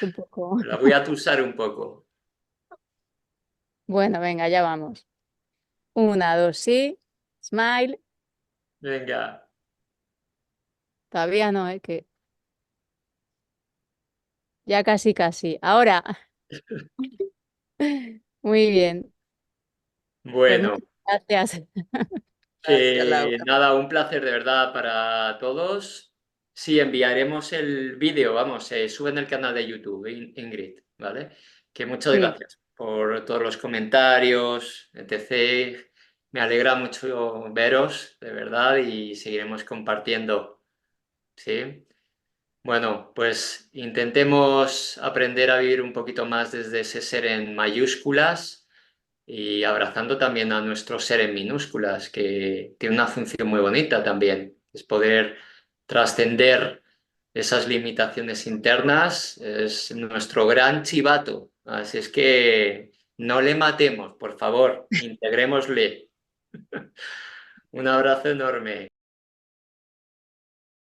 [SPEAKER 1] Un poco.
[SPEAKER 2] La voy a tusar un poco.
[SPEAKER 1] Bueno, venga, ya vamos. Una, dos, sí. Smile.
[SPEAKER 2] Venga.
[SPEAKER 1] Todavía no, que ya casi, casi. Ahora. Muy bien. Pues
[SPEAKER 2] Bueno,
[SPEAKER 1] muchas gracias.
[SPEAKER 6] Gracias,
[SPEAKER 2] que
[SPEAKER 6] Laura.
[SPEAKER 2] nada, un placer de verdad para todos. Sí, enviaremos el vídeo, vamos, se sube en el canal de YouTube, Ingrid, ¿vale? Que muchas
[SPEAKER 1] Sí.
[SPEAKER 2] gracias por todos los comentarios, etc. Me alegra mucho veros, de verdad, y seguiremos compartiendo, ¿sí? Bueno, pues intentemos aprender a vivir un poquito más desde ese ser en mayúsculas y abrazando también a nuestro ser en minúsculas, que tiene una función muy bonita también, es poder trascender esas limitaciones internas, es nuestro gran chivato. Así es que no le matemos, por favor, integrémosle. Un abrazo enorme.